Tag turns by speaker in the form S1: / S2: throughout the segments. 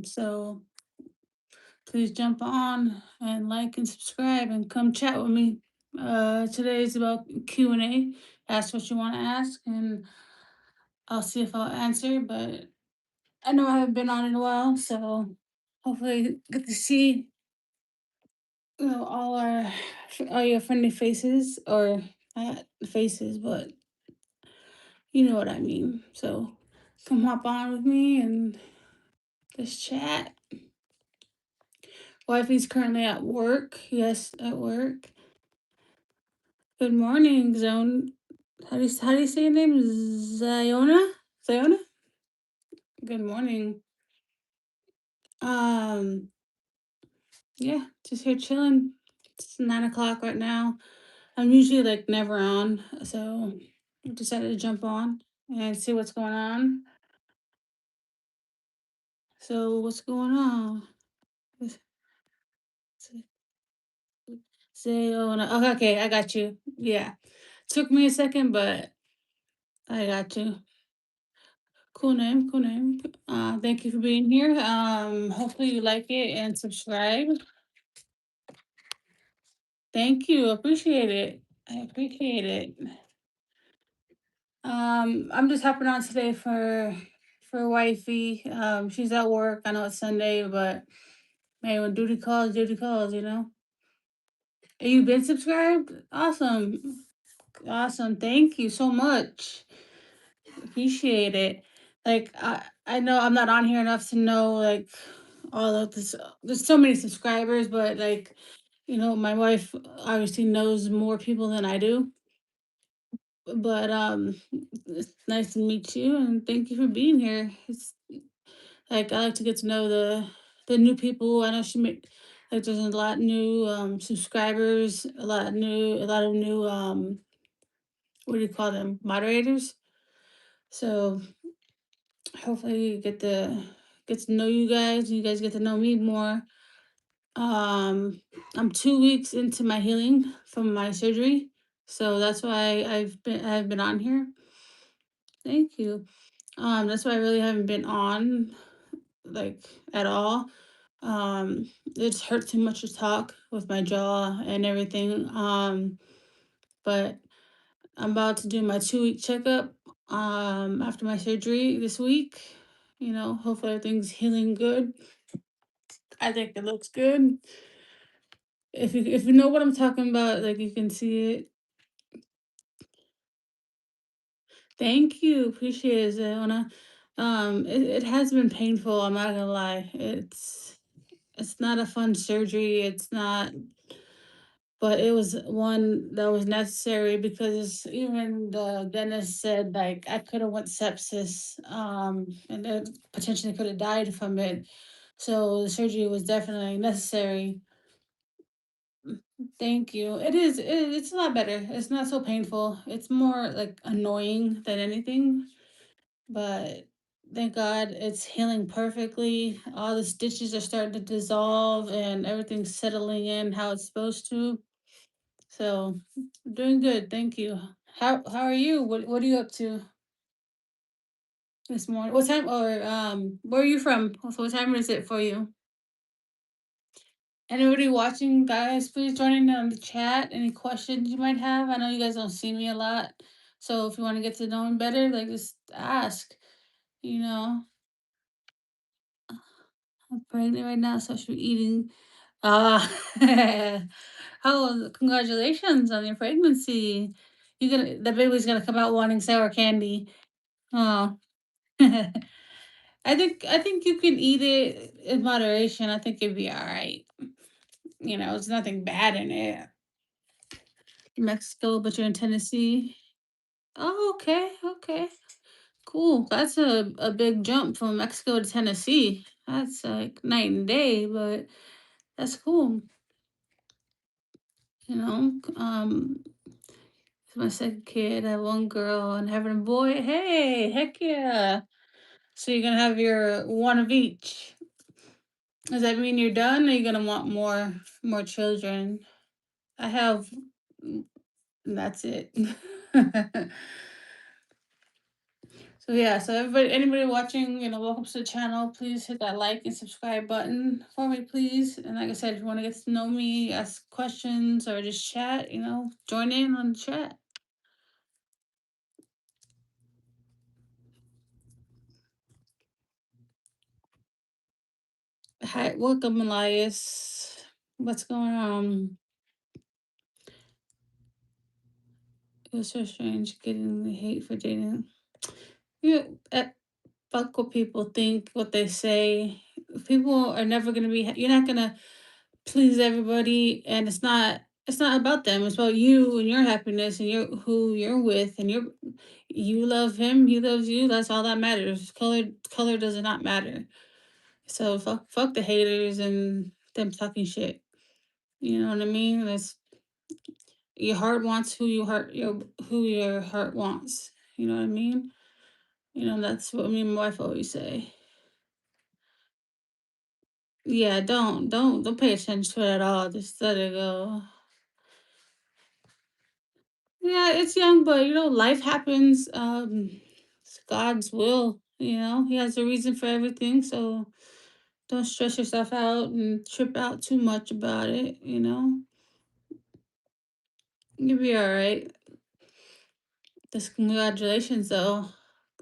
S1: So please jump on and like and subscribe and come chat with me. Today is about Q&A. Ask what you want to ask, and I'll see if I'll answer. But I know I haven't been on in a while, so hopefully get to see all your friendly faces, or not faces, but you know what I mean. So come hop on with me and just chat. Wifey's currently at work. Yes, at work. Good morning, Zone. How do you say your name? Ziona? Ziona? Good morning. Um, yeah, just here chilling. It's 9 o'clock right now. I'm usually like never on, so I decided to jump on and see what's going on. So what's going on? Z- Z- Ziona. Okay, okay, I got you. Yeah. Took me a second, but I got you. Cool name, cool name. Thank you for being here. Hopefully you like it and subscribe. Thank you. Appreciate it. I appreciate it. I'm just hopping on today for wifey. She's at work. I know it's Sunday, but man, when duty calls, you know. Have you been subscribed? Awesome. Awesome. Thank you so much. Appreciate it. Like I know I'm not on here enough to know like all of this. There's so many subscribers, but like my wife obviously knows more people than I do. But it's nice to meet you and thank you for being here. It's like I like to get to know the new people. I know she made like there's a lot new subscribers, a lot of new what do you call them? Moderators. So hopefully you get to know you guys. You guys get to know me more. I'm 2 weeks into my healing from my surgery, so that's why I've been on here. Thank you. That's why I really haven't been on like at all. It just hurt too much to talk with my jaw and everything. But I'm about to do my 2 week checkup after my surgery this week. Hopefully everything's healing good. I think it looks good. If you know what I'm talking about, like you can see it. Thank you. Appreciate it, Zona. It has been painful, I'm not gonna lie. It's not a fun surgery. It's not, but it was one that was necessary because even the dentist said like I could have went sepsis, and then potentially could have died from it. So the surgery was definitely necessary. Thank you. It's a lot better. It's not so painful. It's more like annoying than anything, but thank God it's healing perfectly. All the stitches are starting to dissolve and everything's settling in how it's supposed to. So, doing good. Thank you. How are you? What are you up to this morning? What time, or where are you from? So what time is it for you? Anybody watching, guys, please join in on the chat. Any questions you might have? I know you guys don't see me a lot. So if you want to get to know me better, like just ask. You know, I'm pregnant right now, so I should be eating. Ah, oh, congratulations on your pregnancy. The baby's gonna come out wanting sour candy. Oh, I think you can eat it in moderation. I think you'd be all right. There's nothing bad in it. Mexico, but you're in Tennessee. Oh, okay, okay, cool. That's a big jump from Mexico to Tennessee. That's like night and day, but that's cool. You know, it's my second kid. I have one girl and having a boy. Hey, heck yeah! So you're gonna have your one of each. Does that mean you're done? Or are you gonna want more children? I have. And that's it. So So yeah, so everybody, anybody watching, welcome to the channel. Please hit that like and subscribe button for me, please. And like I said, if you want to get to know me, ask questions, or just chat, join in on the chat. Hi, welcome, Elias. What's going on? It was so strange getting the hate for dating. Yeah, fuck what people think, what they say. People are never gonna be. You're not gonna please everybody, and it's not about them. It's about you and your happiness and your who you're with, and you love him, he loves you. That's all that matters. Color does not matter. So fuck the haters and them talking shit. You know what I mean? That's your heart wants who your heart wants. You know what I mean? That's what me and my wife always say. Yeah, don't pay attention to it at all. Just let it go. Yeah, it's young, but life happens. It's God's will. He has a reason for everything. So don't stress yourself out and trip out too much about it. You'll be all right. Just congratulations, though.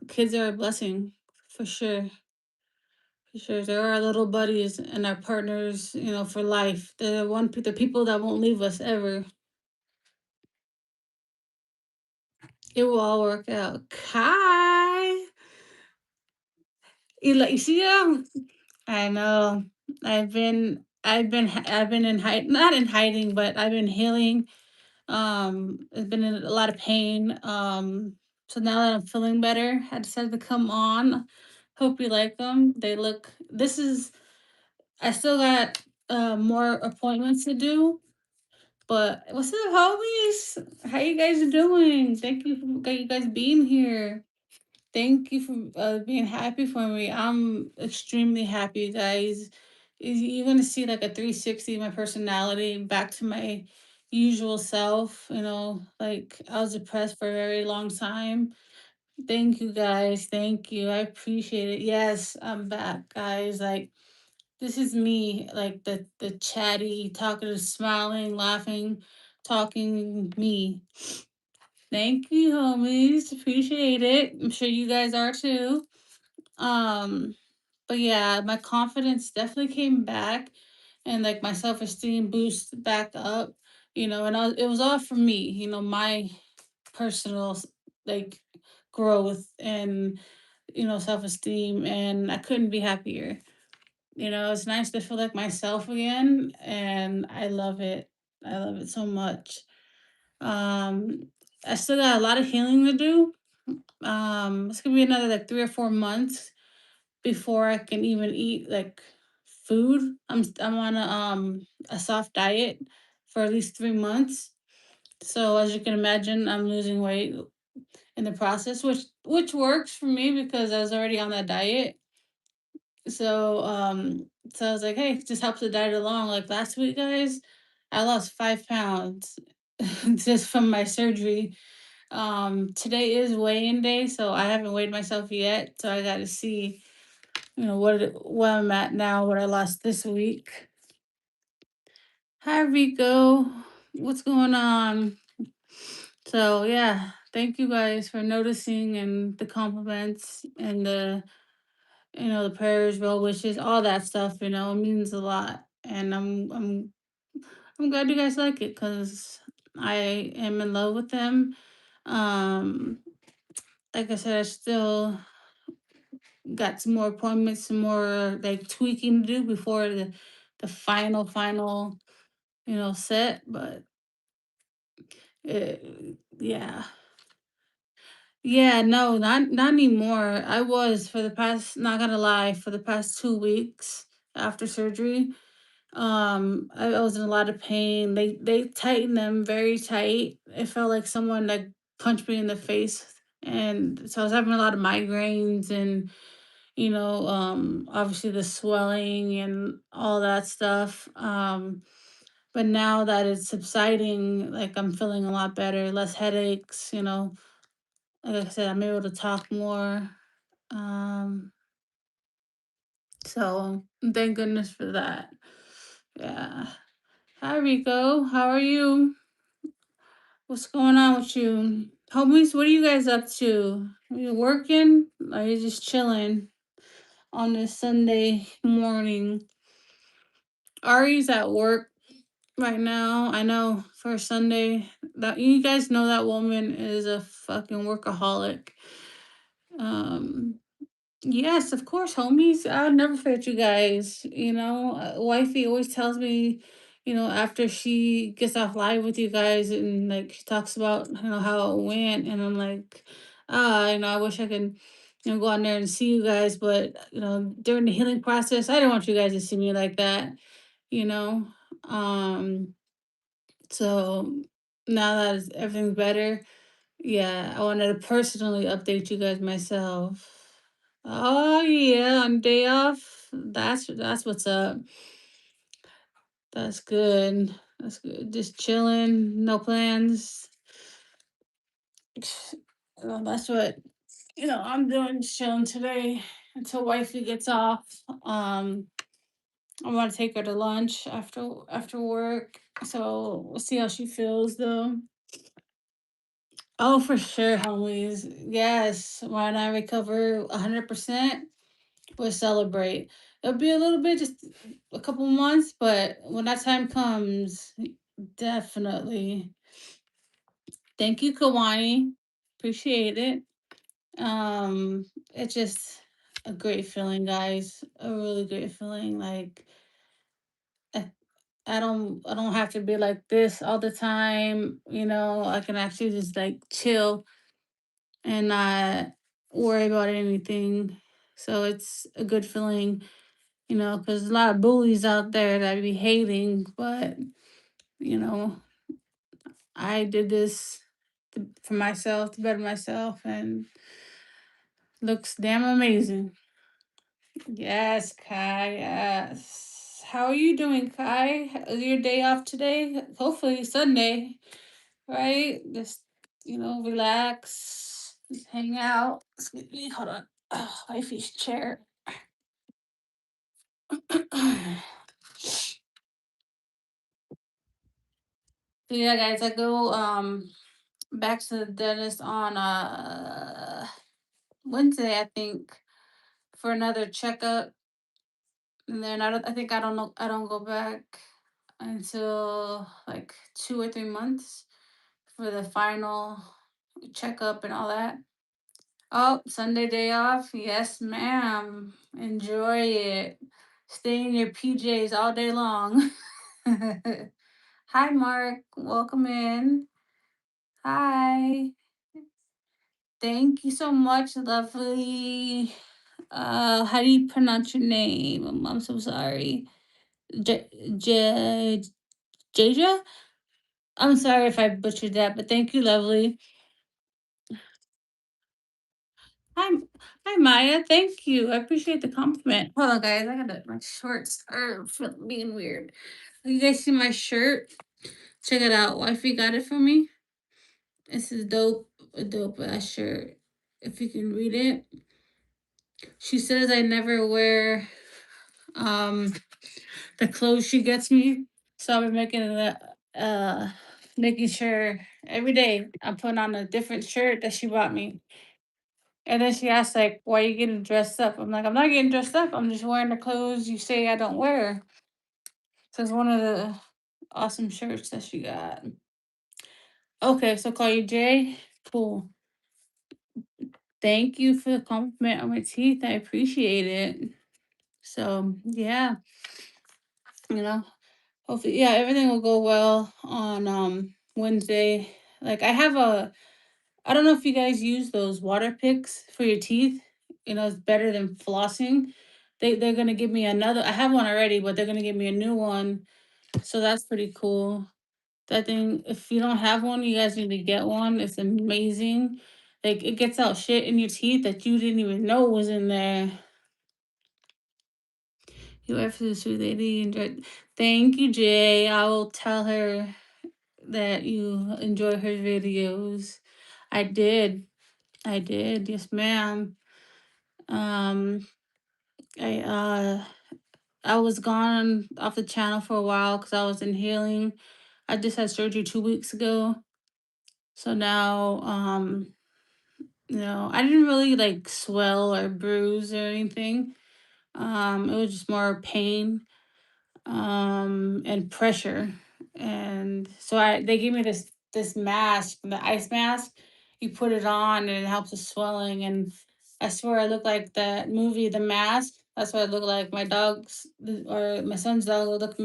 S1: Kids are a blessing for sure. For sure, they're our little buddies and our partners. For life. They're the people that won't leave us ever. It will all work out. Kai, you see them? I know. I've been in not in hiding, but I've been healing. I've been in a lot of pain. So now that I'm feeling better, I decided to come on. Hope you like them. This is, I still got more appointments to do, but what's up, homies? How you guys doing? Thank you for you guys being here. Thank you for being happy for me. I'm extremely happy, guys. You're gonna see like a 360 of my personality back to my usual self. Like I was depressed for a very long time. Thank you, guys. Thank you. I appreciate it. Yes, I'm back, guys. Like this is me, like the chatty, talkative, smiling, laughing, talking me. Thank you, homies. Appreciate it. I'm sure you guys are too. Um, but yeah, my confidence definitely came back and like my self-esteem boosted back up, it was all for me, my personal like growth and self-esteem, and I couldn't be happier. It's nice to feel like myself again, and I love it. I love it so much. Um, I still got a lot of healing to do. It's gonna be another like 3 or 4 months before I can even eat like food. I'm on a soft diet for at least 3 months. So as you can imagine, I'm losing weight in the process, which works for me because I was already on that diet. So so I was like, hey, just helps the diet along. Like last week, guys, I lost 5 pounds just from my surgery. Today is weigh-in day, so I haven't weighed myself yet. So I got to see, where I'm at now, what I lost this week. Hi, Rico. What's going on? So yeah, thank you guys for noticing and the compliments and the prayers, well wishes, all that stuff. It means a lot, and I'm glad you guys like it because I am in love with them. Um, like I said, I still got some more appointments, some more like tweaking to do before the final set. But yeah, yeah, no, not anymore. I was for the past, not gonna lie, for the past 2 weeks after surgery. I was in a lot of pain. They tightened them very tight. It felt like someone like punched me in the face, and so I was having a lot of migraines and obviously the swelling and all that stuff. But now that it's subsiding, like I'm feeling a lot better, less headaches. Like I said, I'm able to talk more. Um, so thank goodness for that. Yeah. Hi Rico, how are you? What's going on with you? Homies, what are you guys up to? Are you working? Or are you just chilling on this Sunday morning? Ari's at work right now. I know for Sunday that you guys know that woman is a fucking workaholic. Um yes, of course, homies. I'll never forget you guys. Wifey always tells me, after she gets off live with you guys and like she talks about how it went, and I'm like, I wish I could, go on there and see you guys, but during the healing process, I didn't want you guys to see me like that, you know. Um, so now that everything's better, yeah, I wanted to personally update you guys myself. Oh yeah, on day off. That's what's up. That's good. That's good. Just chilling, no plans. Well, that's what I'm doing, just chilling today until wifey gets off. Um, I want to take her to lunch after work. So we'll see how she feels though. Oh, for sure, homies. Yes, when I recover 100%, we'll celebrate. It'll be a little bit, just a couple months, but when that time comes, definitely. Thank you, Kawani. Appreciate it. Um, it's just a great feeling, guys. A really great feeling. Like I, I don't have to be like this all the time. I can actually just like chill and not worry about anything. So it's a good feeling, because a lot of bullies out there that be hating, but you know, I did this for myself, to better myself, and looks damn amazing. Yes, Kai. Yes. How are you doing, Kai? Is your day off today? Hopefully Sunday, right? Just relax, just hang out. Excuse me, hold on. Oh, wifey's chair. So yeah, guys, I go back to the dentist on Wednesday, I think, for another checkup, and then I think I don't go back until like 2 or 3 months for the final checkup and all that. Oh, Sunday day off? Yes, ma'am. Enjoy it. Stay in your PJs all day long. Hi, Mark. Welcome in. Hi. Thank you so much, lovely. How do you pronounce your name? I'm so sorry. J J Jaja? I'm sorry if I butchered that, but thank you, lovely. Hi, hi, Maya. Thank you. I appreciate the compliment. Hold on, guys. I got my shorts are being weird. You guys see my shirt? Check it out. Wifey got it for me. This is dope. A dope ass shirt. If you can read it, she says I never wear um the clothes she gets me. So I've been making sure every day I'm putting on a different shirt that she bought me. And then she asked, like, why are you getting dressed up? I'm like, I'm not getting dressed up. I'm just wearing the clothes you say I don't wear. So it's one of the awesome shirts that she got. Okay, so call you Jay. Cool. Thank you for the compliment on my teeth. I appreciate it. So yeah, you know, hopefully, yeah, everything will go well on Wednesday. Like I don't know if you guys use those water picks for your teeth. It's better than flossing. They're gonna give me another. I have one already, but they're gonna give me a new one. So that's pretty cool. That thing, if you don't have one, you guys need to get one. It's amazing. Like it gets out shit in your teeth that you didn't even know was in there. You ever the sweet lady enjoyed. Thank you, Jay. I will tell her that you enjoy her videos. I did. I did. Yes, ma'am. Um, I I was gone off the channel for a while because I was in healing. I just had surgery 2 weeks ago, so now I didn't really like swell or bruise or anything. It was just more pain and pressure. And so they gave me this mask, the ice mask. You put it on and it helps with swelling. And I swear I look like that movie, The Mask. That's what I look like. My dogs or my son's dog will look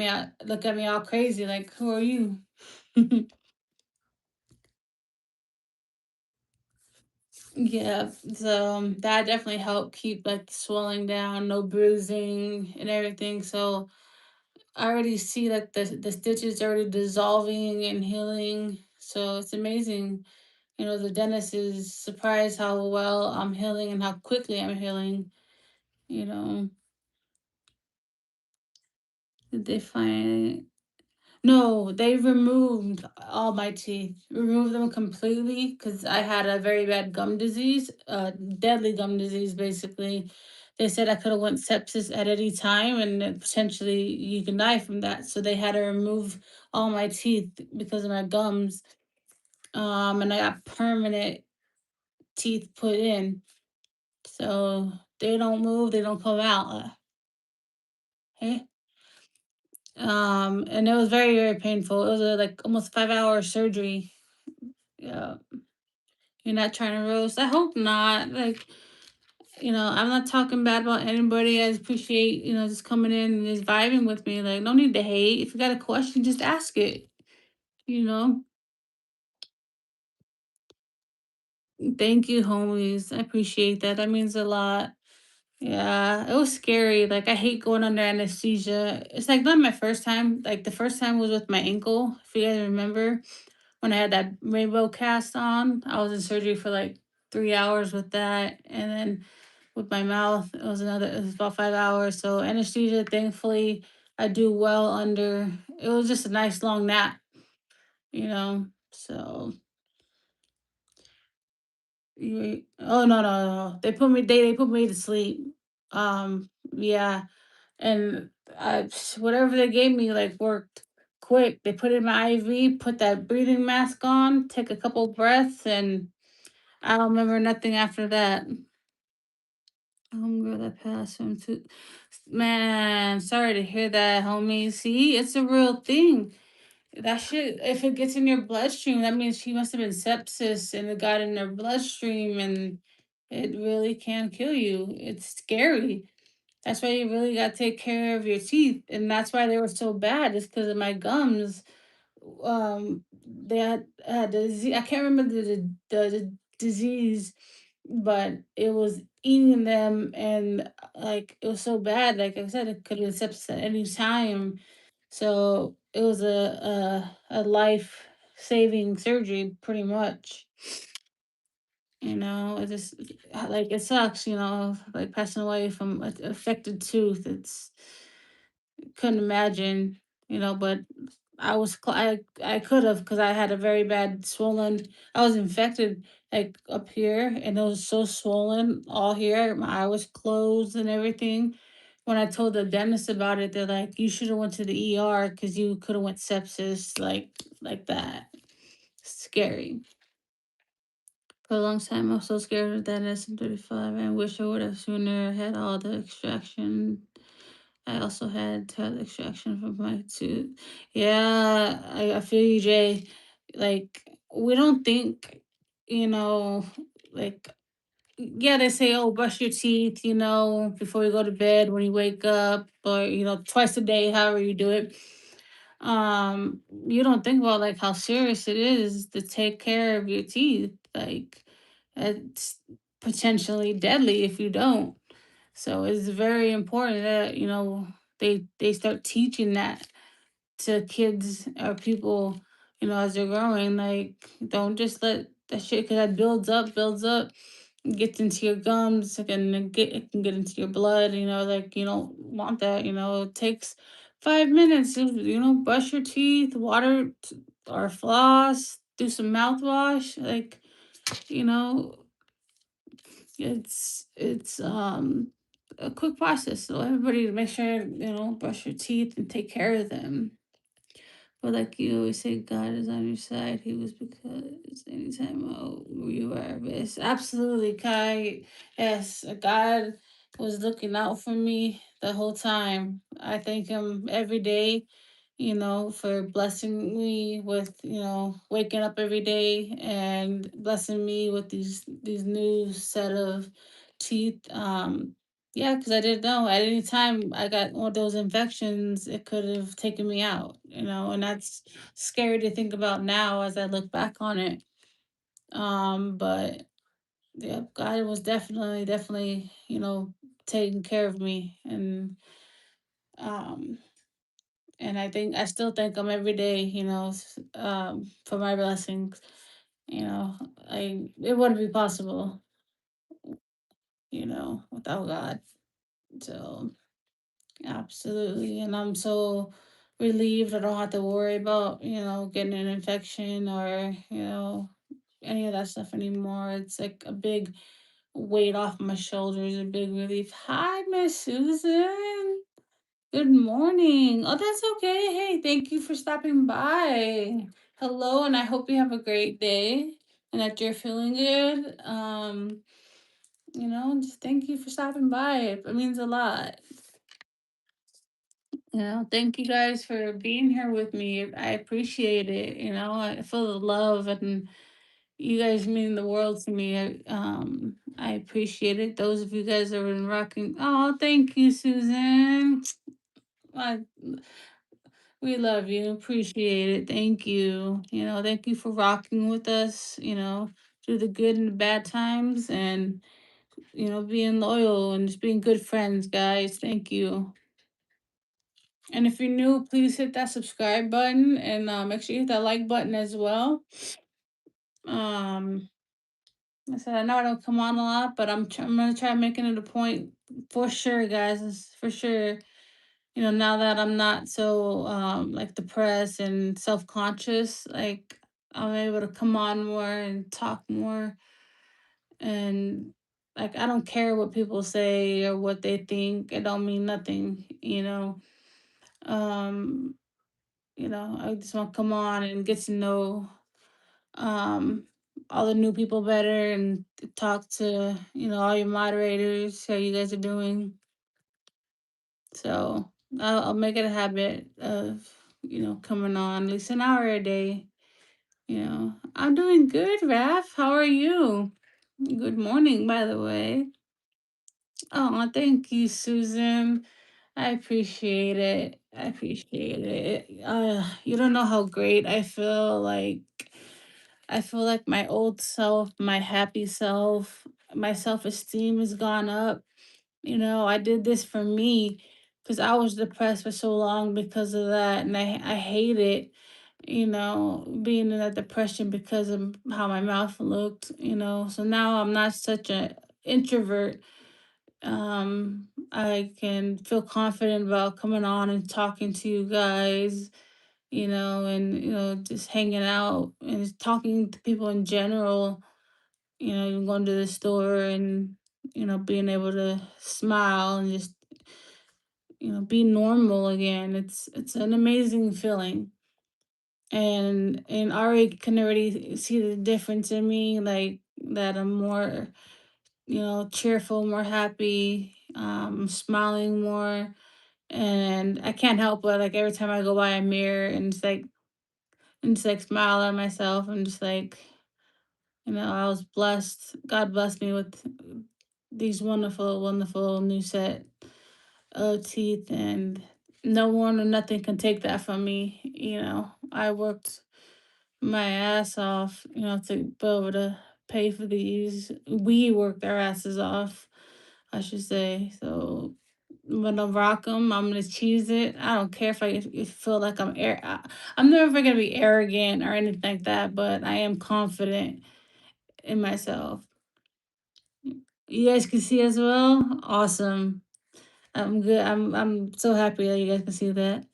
S1: at me all crazy, like, who are you? Yeah, so that definitely helped keep like the swelling down, no bruising and everything. So I already see like the stitches already dissolving and healing. So it's amazing. The dentist is surprised how well I'm healing and how quickly I'm healing. You know, did they find No, they removed all my teeth, removed them completely because I had a very bad gum disease, deadly gum disease, basically. They said I could have went sepsis at any time and that potentially you can die from that. So they had to remove all my teeth because of my gums. And I got permanent teeth put in. So they don't move, they don't come out. Hey? And it was very, very painful. It was a like almost 5 hour surgery. Yeah. You're not trying to roast. I hope not. Like, I'm not talking bad about anybody. I appreciate, just coming in and just vibing with me. Like, no need to hate. If you got a question, just ask it. You know? Thank you, homies. I appreciate that. That means a lot. Yeah, it was scary. Like, I hate going under anesthesia. It's like not my first time. Like, the first time was with my ankle. If you guys remember when I had that rainbow cast on, I was in surgery for like 3 hours with that. And then with my mouth. It was about 5 hours. So anesthesia, thankfully, I do well under. It was just a nice long nap, you know. So oh no. They put me to sleep. Yeah. And whatever they gave me like worked quick. They put in my IV, put that breathing mask on, take a couple breaths, and I don't remember nothing after that. Girl that passed him too. Man, sorry to hear that, homie. See, it's a real thing. That shit, if it gets in your bloodstream, that means she must have been sepsis and it got in her bloodstream and it really can kill you. It's scary. That's why you really got to take care of your teeth. And that's why they were so bad, is because of my gums. They had the disease. I can't remember the disease, but it was eating them, and like it was so bad. Like I said, it could have been sepsis at any time. So it was a life saving surgery, pretty much. It just like it sucks. Like passing away from affected tooth. It's couldn't imagine. But I could have, because I had a very bad swollen. I was infected like up here, and it was so swollen all here. My eye was closed and everything. When I told the dentist about it, they're like, "You should have went to the ER because you could have went sepsis like that." Scary. For a long time, I was so scared of the dentist. I'm 35. I wish I would have sooner had all the extraction. I also had to have extraction from my tooth. Yeah, I feel you, Jay. Like, we don't think, you know, like, yeah, they say, oh, brush your teeth, before you go to bed, when you wake up, or, twice a day, however you do it. You don't think about like how serious it is to take care of your teeth. Like, it's potentially deadly if you don't. So it's very important that they start teaching that to kids or people, as they're growing. Like, don't just let that shit, because that builds up, gets into your gums, and it can get into your blood. Like you don't want that. It takes 5 minutes. Brush your teeth, or floss, do some mouthwash. Like you know It's a quick process. So everybody make sure, brush your teeth and take care of them. But like you always say, God is on your side. He was because anytime you are at risk. Absolutely, Kai. Yes, God was looking out for me the whole time. I thank him every day, for blessing me with, waking up every day and blessing me with these new set of teeth. Yeah, because I didn't know at any time I got one of those infections, it could have taken me out, and that's scary to think about now as I look back on it. But yeah, God was definitely, taking care of me, um, and I still thank Him every day, for my blessings. You know, it wouldn't be possible, without God. So. Absolutely. And I'm so relieved I don't have to worry about, getting an infection or, any of that stuff anymore. It's like a big weight off my shoulders, a big relief. Hi, Miss Susan. Good morning. Oh, that's okay. Hey, thank you for stopping by. Hello, and I hope you have a great day and that you're feeling good. Just thank you for stopping by. It means a lot. Thank you guys for being here with me. I appreciate it. I feel the love and you guys mean the world to me. I appreciate it. Those of you guys that have been rocking. Oh, thank you, Susan. I, we love you. Appreciate it. Thank you. Thank you for rocking with us, through the good and the bad times and, being loyal and just being good friends, guys. Thank you. And if you're new, please hit that subscribe button and make sure you hit that like button as well. Um, I said I know I don't come on a lot, but I'm gonna try making it a point for sure, guys. For sure. Now that I'm not so like depressed and self conscious, like I'm able to come on more and talk more, and like I don't care what people say or what they think. It don't mean nothing. Um, I just want to come on and get to know um all the new people better and talk to, all your moderators, how you guys are doing. So I'll make it a habit of, coming on at least an hour a day. I'm doing good, Raf. How are you? Good morning, by the way. Oh, thank you, Susan. I appreciate it. I appreciate it. You don't know how great I feel. I feel like my old self, my happy self, my self esteem has gone up. I did this for me because I was depressed for so long because of that. And I hate it, being in that depression because of how my mouth looked, So now I'm not such an introvert. I can feel confident about coming on and talking to you guys, and just hanging out and just talking to people in general, even going to the store and being able to smile and just be normal again. It's an amazing feeling, and Ari can already see the difference in me, like that I'm more cheerful, more happy, smiling more, and I can't help but like every time I go by a mirror and just like smile at myself and just like, I was blessed. God blessed me with these wonderful, wonderful new set of teeth, and no one or nothing can take that from me. I worked my ass off, to be able to pay for these. We worked our asses off, I should say. So I'm gonna rock them. I'm gonna choose it. I don't care if feel like I'm never gonna be arrogant or anything like that, but I am confident in myself. You guys can see as well. Awesome. I'm good. I'm so happy that you guys can see that.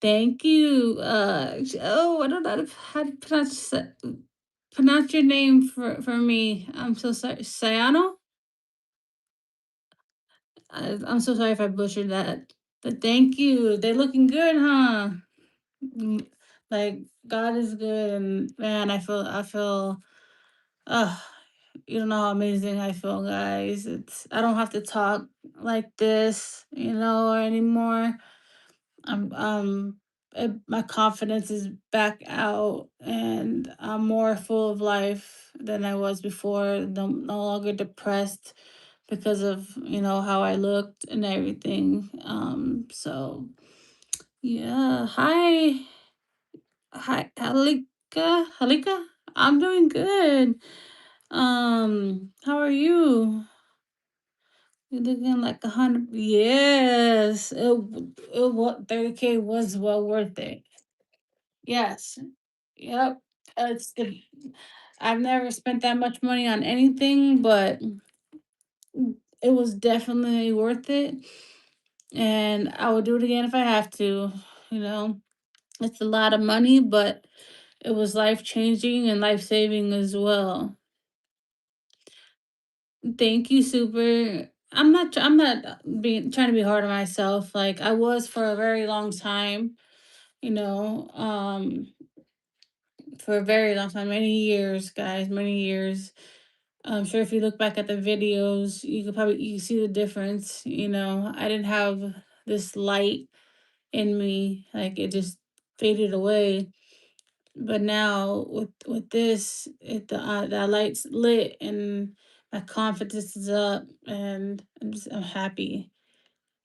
S1: Thank you. Oh, I don't know how to pronounce that. pronounce your name for me. I'm so sorry. Sayano? I'm so sorry if I butchered that. But thank you. They're looking good, huh? Mm, Like God is good, and man, I feel. Uh, you don't know how amazing I feel, guys. I don't have to talk like this, anymore. My confidence is back out, and I'm more full of life than I was before. No longer depressed because of how I looked and everything. So yeah. Hi, Halika. I'm doing good. How are you? You're looking like 100. Yes, what 30K was well worth it. Yes. Yep. It's the I've never spent that much money on anything, but it was definitely worth it. And I would do it again if I have to. You know, it's a lot of money, but it was life changing and life saving as well. Thank you, super. I'm not being trying to be hard on myself. Like I was for a very long time, you know, for a very long time, many years, guys, many years. I'm sure if you look back at the videos, you see the difference. I didn't have this light in me, like it just faded away. But now with this, that light's lit and my confidence is up, and I'm happy.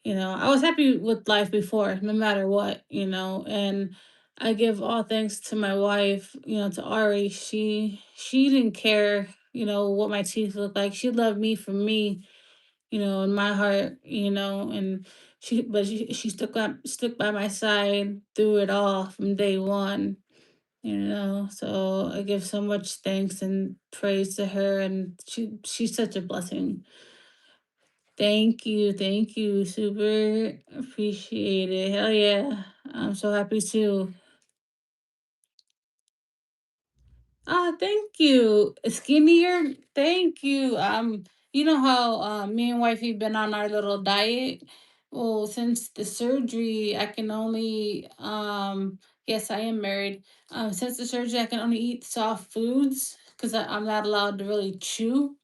S1: I was happy with life before, no matter what. And I give all thanks to my wife, to Ari. She didn't care, what my teeth look like. She loved me for me, in my heart, and she stuck by my side through it all from day one. So I give so much thanks and praise to her, and she's such a blessing. Thank you, super appreciate it. Hell yeah, I'm so happy too. Ah, thank you. Skinnier, thank you. You know how me and wifey been on our little diet. Well, since the surgery, I can only yes, I am married. Since the surgery, I can only eat soft foods because I'm not allowed to really chew.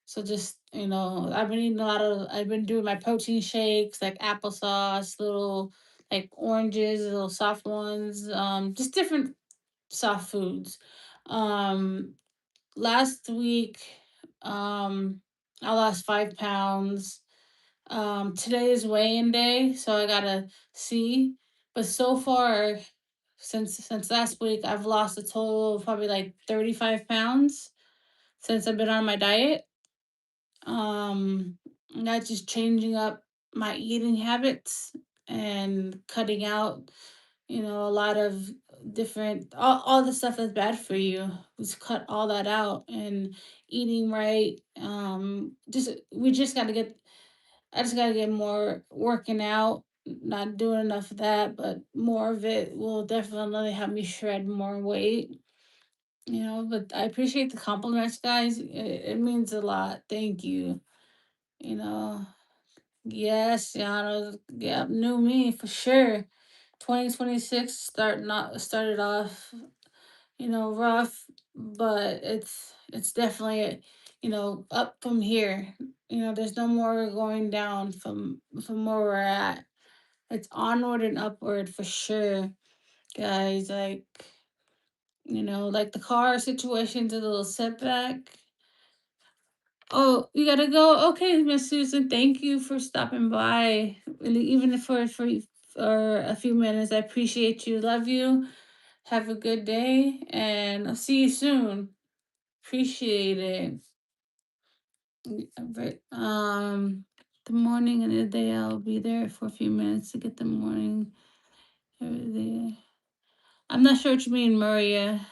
S1: So just I've been doing my protein shakes like applesauce, little like oranges, little soft ones, just different soft foods. Um, Last week, I lost 5 pounds. Today is weigh-in day, so I gotta see. But so far, since last week, I've lost a total of probably like 35 pounds since I've been on my diet. Not just changing up my eating habits and cutting out, a lot of different all the stuff that's bad for you. Just cut all that out and eating right. Just we just got to get. I just got to get more working out. Not doing enough of that, but more of it will definitely help me shred more weight. But I appreciate the compliments, guys. It means a lot. Thank you. You know, yes, yeah, new me for sure. 2026 started off, rough, but it's definitely, up from here. There's no more going down from where we're at. It's onward and upward for sure, guys. Like the car situation's a little setback. Oh, you gotta go. Okay, Miss Susan. Thank you for stopping by, and even if for a few minutes. I appreciate you. Love you. Have a good day, and I'll see you soon. Appreciate it. Right. The morning and the day I'll be there for a few minutes to get the morning. Everything. I'm not sure what you mean, Maria.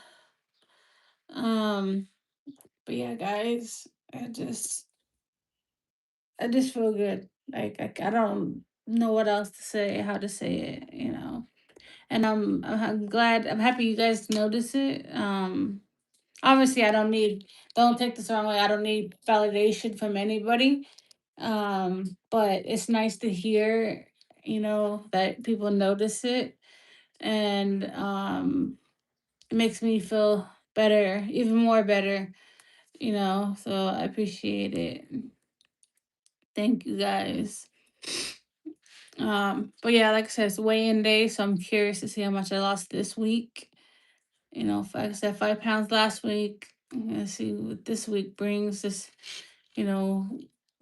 S1: Um, but yeah, guys, I just feel good. Like I don't know what else to say, how to say it. And I'm glad, I'm happy you guys notice it. Obviously, I don't need, don't take this the wrong way, I don't need validation from anybody. But it's nice to hear, that people notice it, and it makes me feel better, even more better, so I appreciate it. Thank you guys. But yeah, like I said, it's weigh-in day, so I'm curious to see how much I lost this week. Like I said, 5 pounds last week. I'm gonna see what this week brings. Just, you know,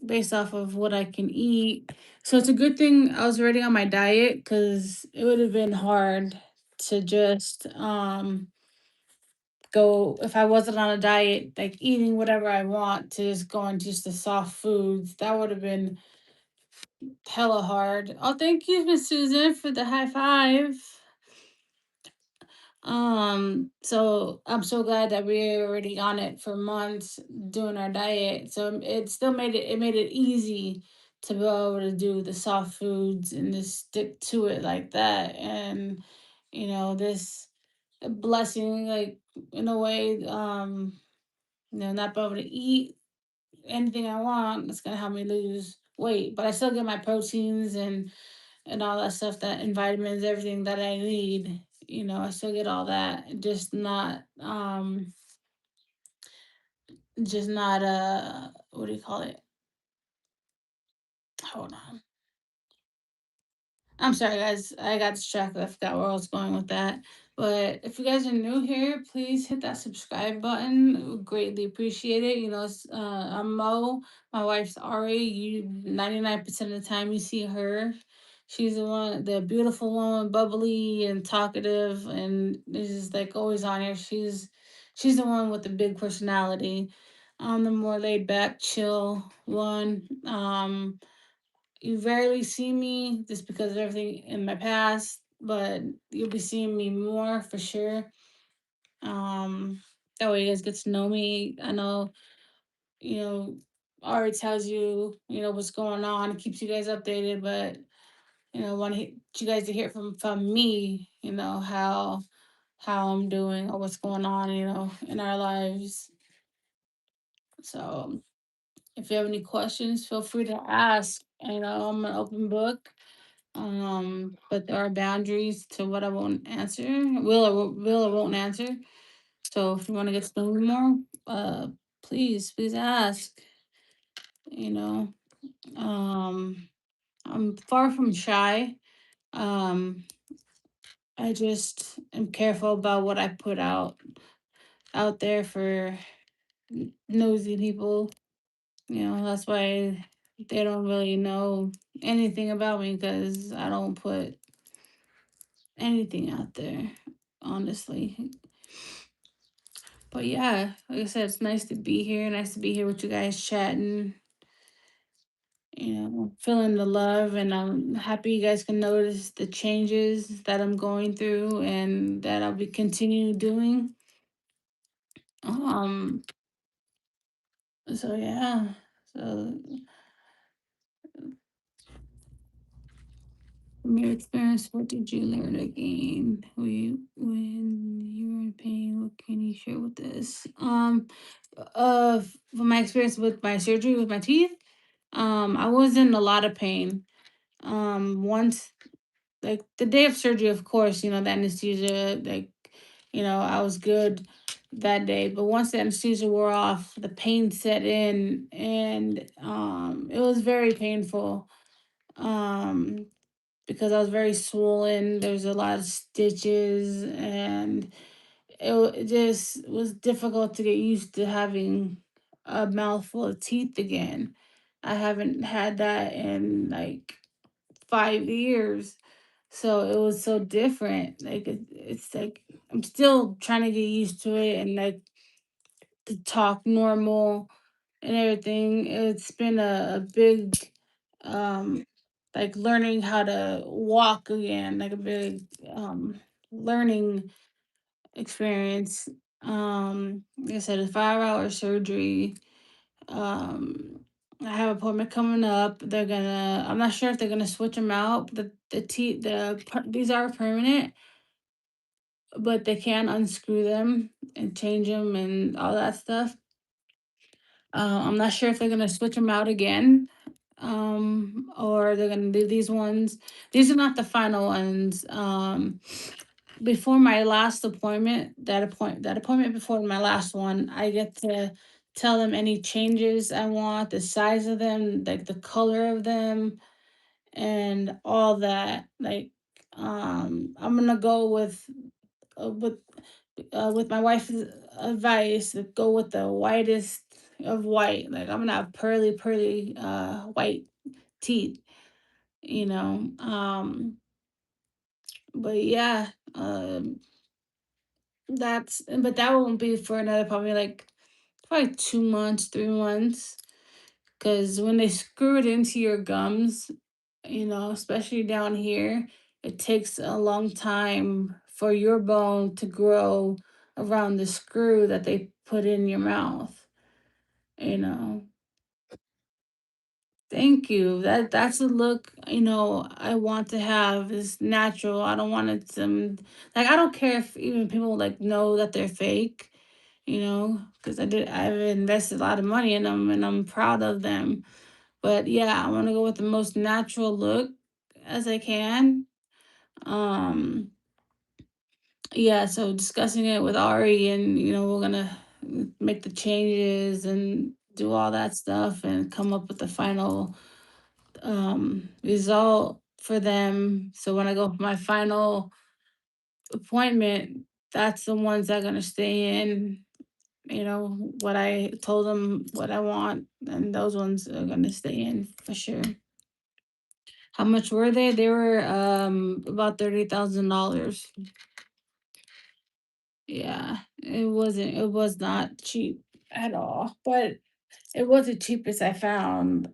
S1: based off of what I can eat. So it's a good thing I was already on my diet, because it would have been hard to just go, if I wasn't on a diet, like eating whatever I want, to just go on just the soft foods. That would have been hella hard. Oh, thank you, Miss Susan, for the high five. So I'm so glad that we're already on it for months doing our diet. So it still made it easy to be able to do the soft foods and just stick to it like that. And this blessing, like, in a way, not be able to eat anything I want, it's gonna help me lose weight. But I still get my proteins and all that stuff, that and vitamins, everything that I need. I still get all that. Just not what do you call it? Hold on. I'm sorry, guys. I got distracted. I forgot where I was going with that. But if you guys are new here, please hit that subscribe button. Would greatly appreciate it. I'm Mo. My wife's Ari. 99% of the time you see her. She's the beautiful one, bubbly and talkative, and is just like always on here. She's the one with the big personality. I'm the more laid back, chill one. You rarely see me just because of everything in my past, but you'll be seeing me more for sure. Um, that way you guys get to know me. I know, you know, Ari tells you, what's going on, keeps you guys updated, but want you guys to hear from me, how I'm doing or what's going on, in our lives. So if you have any questions, feel free to ask. I'm an open book. But there are boundaries to what I won't answer, will or won't answer. So if you want to get to know me more, please ask. You know, um, I'm far from shy. Um, I just am careful about what I put out there for nosy people. That's why they don't really know anything about me, because I don't put anything out there, honestly. But yeah, like I said, it's nice to be here. Nice to be here with you guys chatting, feeling the love. And I'm happy you guys can notice the changes that I'm going through and that I'll be continuing doing. Um, so yeah. So from your experience, what did you learn again? When you were in pain, what can you share with us? From my experience with my surgery with my teeth, I was in a lot of pain. Once, like the day of surgery, of course, the anesthesia, like, I was good that day. But once the anesthesia wore off, the pain set in, and it was very painful. Um, because I was very swollen. There's a lot of stitches, and it just was difficult to get used to having a mouthful of teeth again. I haven't had that in like 5 years. So it was so different. Like it's like I'm still trying to get used to it, and like to talk normal and everything. It's been a big like learning how to walk again, like a big learning experience. Like I said, a 5 hour surgery. Um, I have an appointment coming up. I'm not sure if they're gonna switch them out. These are permanent. but they can unscrew them and change them and all that stuff. I'm not sure if they're gonna switch them out again, or they're gonna do these ones. These are not the final ones. Before my last appointment, that appointment before my last one, I get to tell them any changes I want, the size of them, like the color of them, and all that. Like, I'm gonna go uh, with with my wife's advice, to go with the whitest of white. Like, I'm gonna have pearly white teeth, you know. But yeah, but that won't be for another probably like probably 2 months, 3 months. Because when they screw it into your gums, especially down here, it takes a long time for your bone to grow around the screw that they put in your mouth, you know. Thank you. That's a look, I want to have is natural. I don't want it to like I don't care if even people like know that they're fake, because I've invested a lot of money in them and I'm proud of them. But yeah, I want to go with the most natural look as I can. Um, yeah, so discussing it with Ari, and we're gonna make the changes and do all that stuff and come up with the final result for them. So when I go for my final appointment, that's the ones that are gonna stay in. What I told them what I want, and those ones are gonna stay in for sure. How much were they? They were about $30,000. Yeah, it was not cheap at all, but it was the cheapest I found.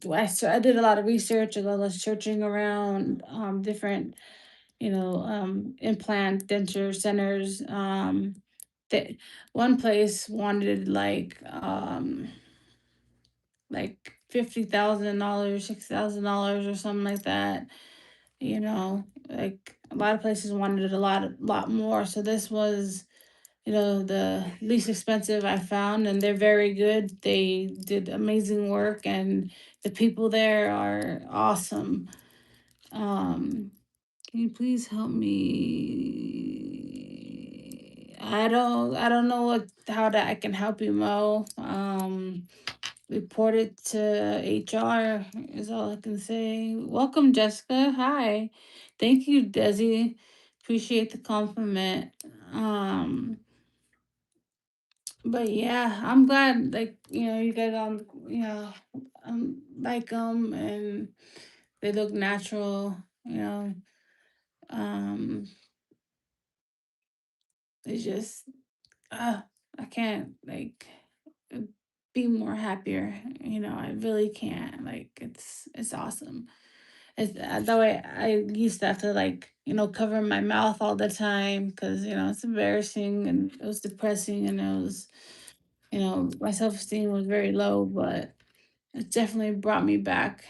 S1: I did a lot of research, a lot of searching around different, implant denture centers. That one place wanted like $50,000, $6,000 or something like that. Like a lot of places wanted a lot more. So this was, the least expensive I found, and they're very good. They did amazing work, and the people there are awesome. Um, can you please help me? I don't know how that I can help you, Mo. Report it to HR is all I can say. Welcome, Jessica. Hi. Thank you, Desi. Appreciate the compliment. Um, but yeah, I'm glad like, you guys like them and they look natural, you know. Um, it's just uh, I can't like uh, be more happier. I really can't. Like it's awesome. It's that way I used to have to like, cover my mouth all the time because, it's embarrassing and it was depressing and it was, my self-esteem was very low, but it definitely brought me back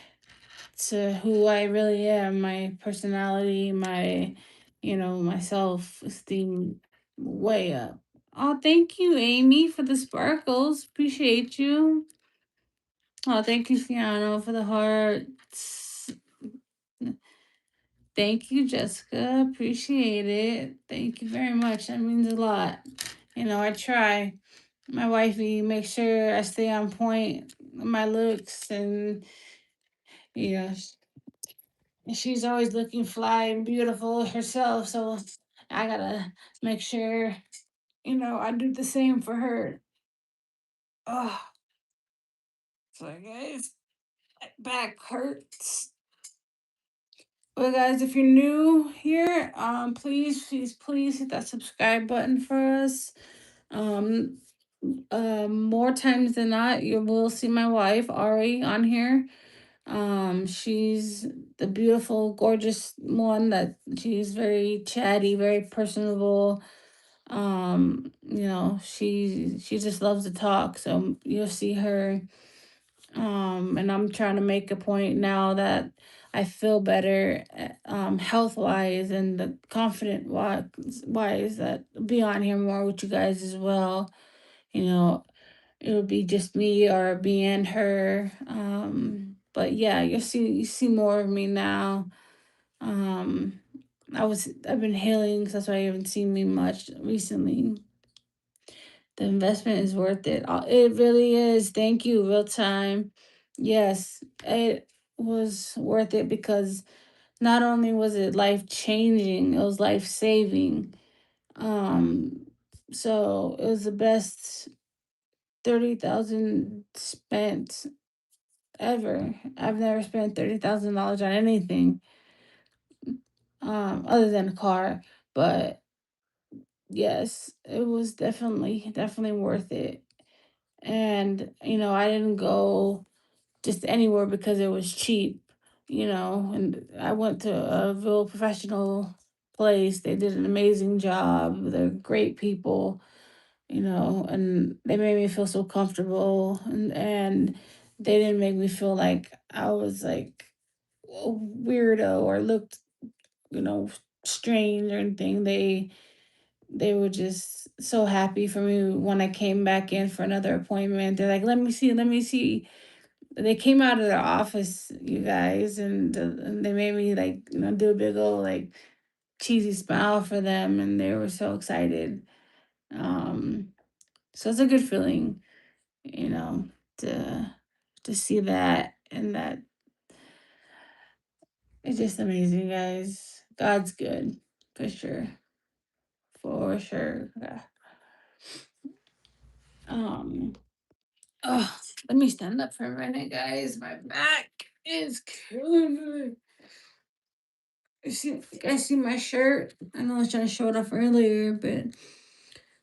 S1: to who I really am, my personality, my self-esteem way up. Oh, thank you, Amy, for the sparkles. Appreciate you. Oh, thank you, Fiona, for the hearts. Thank you, Jessica. Appreciate it. Thank you very much. That means a lot. I try. My wifey makes sure I stay on point with my looks, and yeah, she's always looking fly and beautiful herself. So I gotta make sure, I do the same for her. Oh, so guys, my back hurts. Well, guys, if you're new here, please hit that subscribe button for us. Um, more times than not, you will see my wife Ari on here. She's the beautiful, gorgeous one that she's very chatty, very personable. She just loves to talk. So you'll see her. And I'm trying to make a point now that I feel better, health wise and the confident wise that be on here more with you guys as well. You know, it'll be just me or me and her. But yeah, you see more of me now. Um, I've been healing, so that's why you haven't seen me much recently. The investment is worth it. It really is. Thank you, real time. Yes, it was worth it because not only was it life changing, it was life saving. Um, so it was the best 30,000 spent ever. I've never spent $30,000 on anything, other than a car. But yes, it was definitely worth it. And I didn't go just anywhere because it was cheap, and I went to a real professional place. They did an amazing job. They're great people, and they made me feel so comfortable, and they didn't make me feel like I was like a weirdo or looked, you know, strange or anything. They were just so happy for me when I came back in for another appointment. They're like, let me see. They came out of their office, you guys, and they made me like, do a big old like cheesy smile for them, and they were so excited. Um, so it's a good feeling, you know, to to see that, and that it's just amazing, guys. God's good, for sure, for sure. Yeah. Um, oh, let me stand up for a minute, guys. My back is killing me. You guys see my shirt? I know I was trying to show it off earlier, but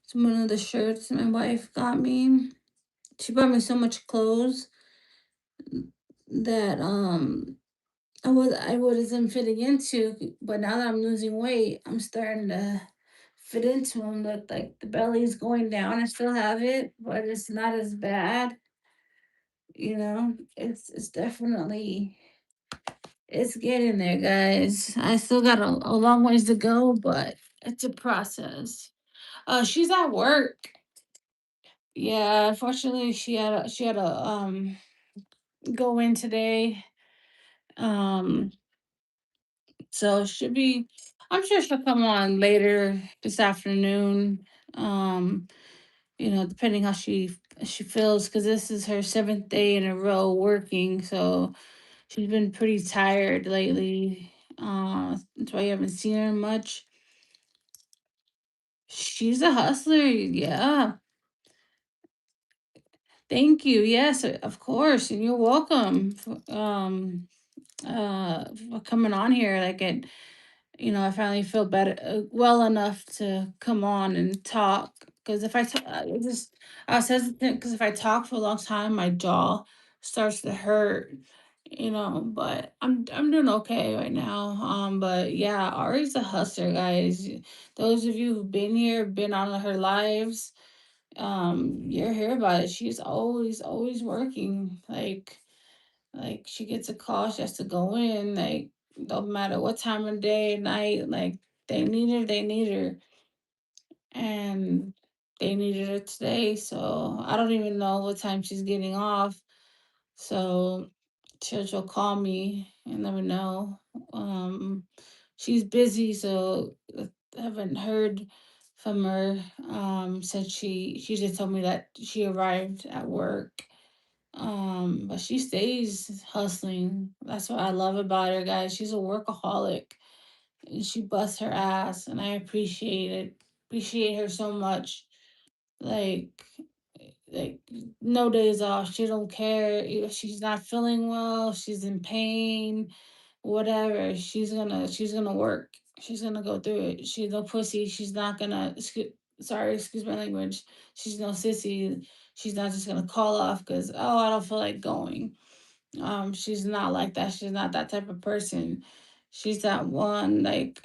S1: it's one of the shirts my wife got me. She bought me so much clothes that I wasn't fitting into, but now that I'm losing weight, I'm starting to fit into them. Look, like the belly's going down. I still have it, but it's not as bad. It's definitely it's getting there, guys. I still got a long ways to go, but it's a process. She's at work. Yeah, unfortunately, she had a go in today. Um, so should be. I'm sure she'll come on later this afternoon. Um, depending how she feels, because this is her seventh day in a row working, so she's been pretty tired lately. That's why you haven't seen her much. She's a hustler, yeah. Thank you. Yes, of course, and you're welcome. For coming on here. Like I finally feel better, well enough to come on and talk. Because if I was hesitant because if I talk for a long time, my jaw starts to hurt. But I'm doing okay right now. But yeah, Ari's a hustler, guys. Those of you who've been here, been on her lives, you're here about it. She's always working. Like she gets a call, she has to go in. Like don't matter what time of day, night. Like they need her, and they needed her today. So I don't even know what time she's getting off. So she'll call me and let me know. Um, she's busy, so I haven't heard from her. Since she just told me that she arrived at work. But she stays hustling. That's what I love about her, guys. She's a workaholic, and she busts her ass, and I appreciate it. Appreciate her so much. Like, like no days off. She don't care if she's not feeling well. She's in pain, whatever. She's gonna work. She's gonna go through it. She's no pussy. She's not gonna. Sorry, excuse my language. She's no sissy. She's not just gonna call off because I don't feel like going. She's not like that. She's not that type of person. She's that one like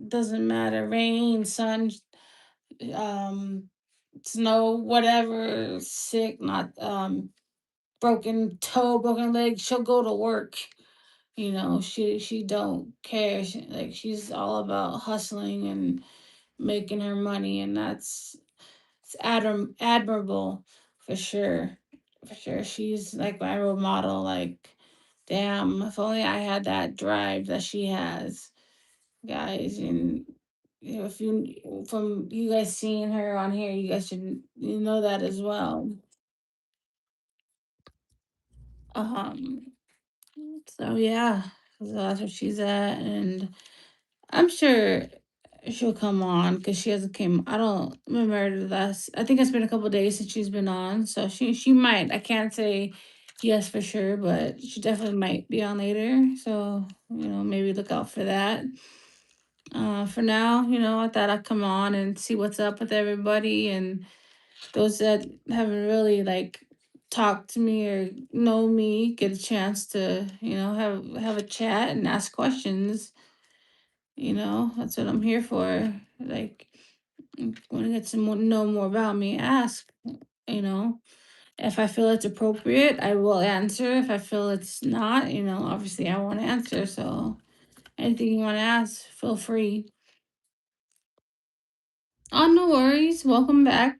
S1: doesn't matter rain, sun, um, snow, whatever, sick, not broken toe, broken leg. She'll go to work. She don't care. She's all about hustling and making her money, and that's it's admirable for sure. For sure. She's like my role model. Like, damn, if only I had that drive that she has, guys. And if you from you guys seeing her on here, you guys should know that as well. Um. So yeah, so that's where she's at, and I'm sure she'll come on because she hasn't came. I don't remember the last. I think it's been a couple days since she's been on, so she might. I can't say yes for sure, but she definitely might be on later. So maybe look out for that. For now, I thought I'd come on and see what's up with everybody and those that haven't really like talked to me or know me get a chance to have a chat and ask questions. That's what I'm here for. Like, want to get some know more about me, ask. You know, if I feel it's appropriate, I will answer. If I feel it's not, obviously I won't answer. So anything you want to ask, feel free. Oh, no worries. Welcome back.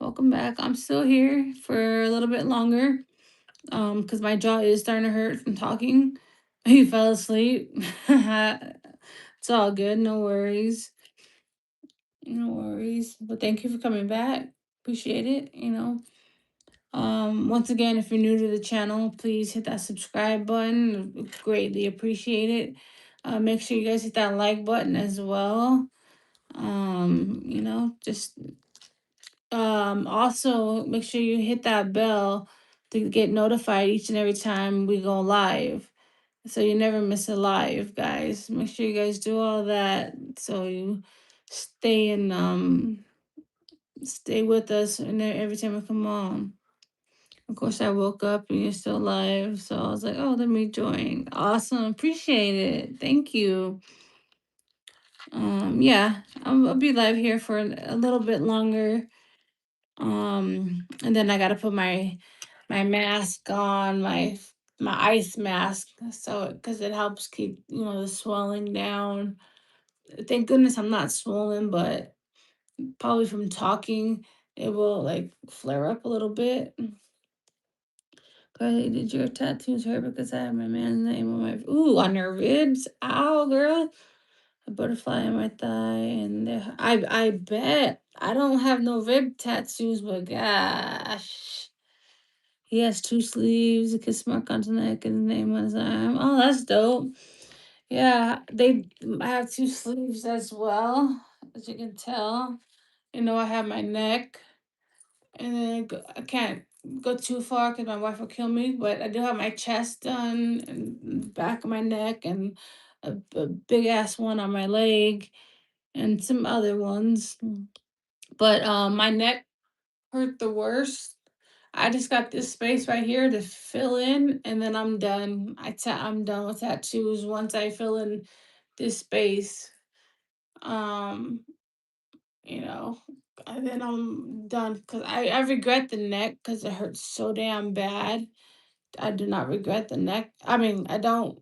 S1: Welcome back. I'm still here for a little bit longer. Because my jaw is starting to hurt from talking. He fell asleep. It's all good. No worries. No worries. But thank you for coming back. Appreciate it. Once again, if you're new to the channel, please hit that subscribe button. Greatly appreciate it. Make sure you guys hit that like button as well. Just also make sure you hit that bell to get notified each and every time we go live. So you never miss a live, guys. Make sure you guys do all that so you stay in stay with us and every time we come on. Of course, I woke up and you're still live, so I was like, "Oh, let me join." Awesome, appreciate it. Thank you. Yeah, I'll be live here for a little bit longer. And then I gotta put my mask on, my ice mask, so because it helps keep the swelling down. Thank goodness I'm not swollen, but probably from talking, it will like flare up a little bit. Carly, did your tattoos hurt because I have my man's name on my on your ribs? Ow, girl. A butterfly on my thigh, and I bet I don't have no rib tattoos, but gosh, he has two sleeves, a kiss mark on his neck, and his name on his arm. Oh, that's dope. Yeah, I have two sleeves as well, as you can tell. I have my neck, and then I can't go too far because my wife will kill me. But I do have my chest done, and the back of my neck, and a big ass one on my leg, and some other ones. But my neck hurt the worst. I just got this space right here to fill in, and then I'm done. I'm done with tattoos once I fill in this space. Um, you know, and then I'm done because I regret the neck because it hurts so damn bad. I do not regret the neck. I mean, I don't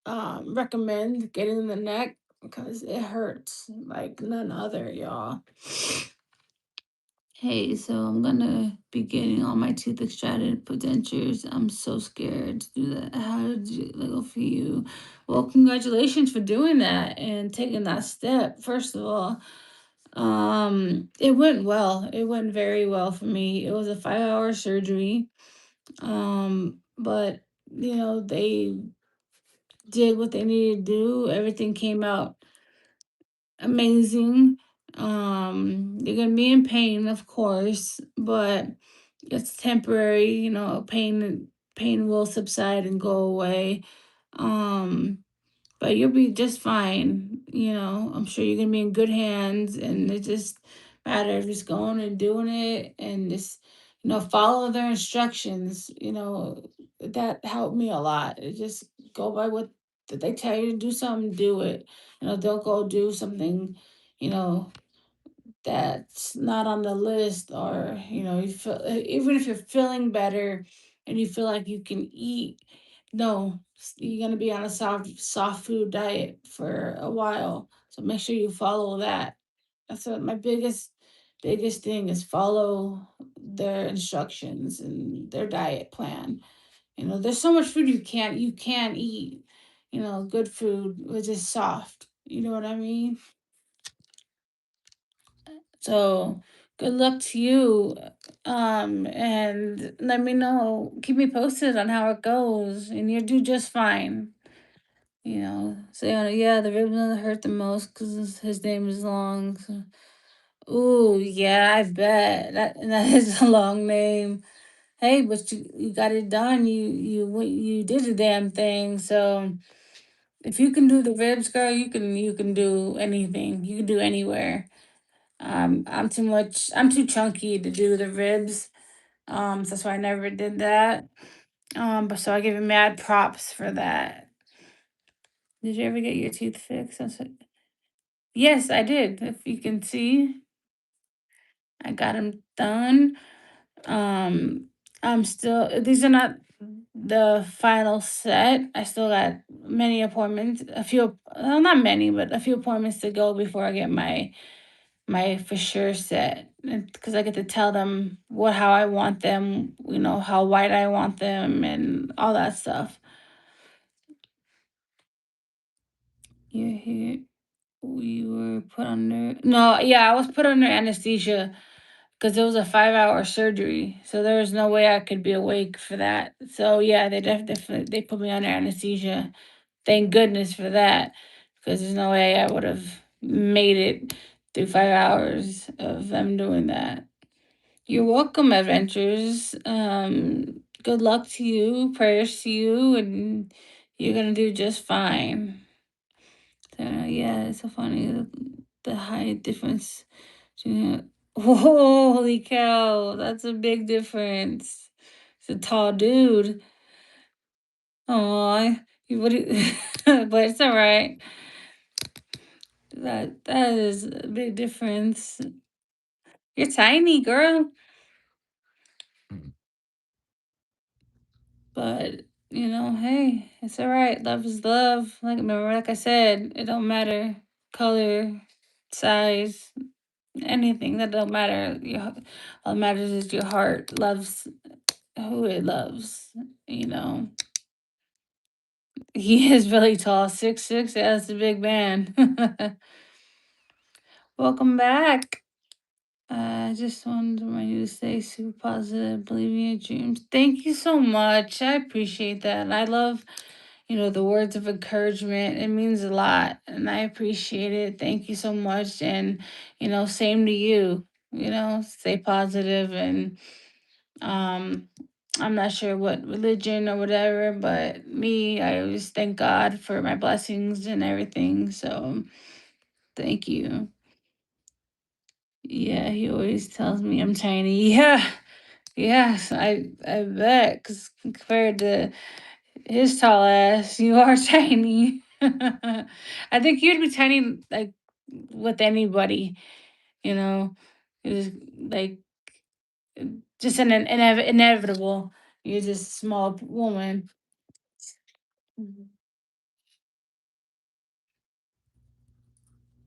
S1: recommend getting the neck because it hurts like none other, y'all. Hey, so I'm gonna be getting all my teeth extracted, put dentures. I'm so scared to do that. How did it go for you? Well, congratulations for doing that and taking that step. First of all, it went well. It went very well for me. It was a 5-hour surgery. But they did what they needed to do. Everything came out amazing. You're gonna be in pain, of course, but it's temporary. Pain will subside and go away. Um, but you'll be just fine. I'm sure you're gonna be in good hands, and it just matter of just going and doing it, and just follow their instructions. That helped me a lot. It just go by what they tell you to do something, do it. Don't go do something, you know, that's not on the list, or you feel even if you're feeling better and you feel like you can eat, No, you're gonna be on a soft food diet for a while. So make sure you follow that. That's what my biggest thing is, follow their instructions and their diet plan. There's so much food you can't eat. Good food which is soft. You know what I mean? So good luck to you. And let me know. Keep me posted on how it goes, and you'll do just fine. So yeah, the ribs gonna hurt the most because his name is long. So. Ooh, yeah, I bet that is a long name. Hey, but you got it done. You did the damn thing. So if you can do the ribs, girl, you can do anything. You can do anywhere. I'm too chunky to do the ribs. So that's why I never did that. But so I give you mad props for that. Did you ever get your teeth fixed? Yes, I did. If you can see, I got them done. Um, I'm still, these are not the final set. I still got many appointments, a few, well, not many, but a few appointments to go before I get my for sure set. Because I get to tell them how I want them, how white I want them, and all that stuff. You're here. We were put under. No, yeah, I was put under anesthesia because it was a 5-hour surgery. So there was no way I could be awake for that. So yeah, they definitely they put me under anesthesia. Thank goodness for that, because there's no way I would have made it through 5 hours of them doing that. You're welcome, adventures. Good luck to you. Prayers to you, and you're gonna do just fine. So yeah, it's so funny the height difference. Yeah. Holy cow, that's a big difference. It's a tall dude. Oh, what? But it's all right. That is a big difference. You're tiny, girl. But hey, it's all right. Love is love. Like I said, it don't matter color, size, anything. That don't matter. All that matters is your heart loves who it loves. You know. He is really tall, 6'6". Yeah, that's a big man. Welcome back. I just wanted to remind you to stay super positive, believe in your dreams. Thank you so much. I appreciate that. I love, the words of encouragement. It means a lot, and I appreciate it. Thank you so much. And, same to you. Stay positive, and um I'm not sure what religion or whatever, but me, I always thank God for my blessings and everything. So thank you. Yeah, he always tells me I'm tiny. Yeah, yes, I bet. Cause compared to his tall ass, you are tiny. I think you'd be tiny like with anybody. You know, it's like just inevitable. You're just a small woman. Mhm.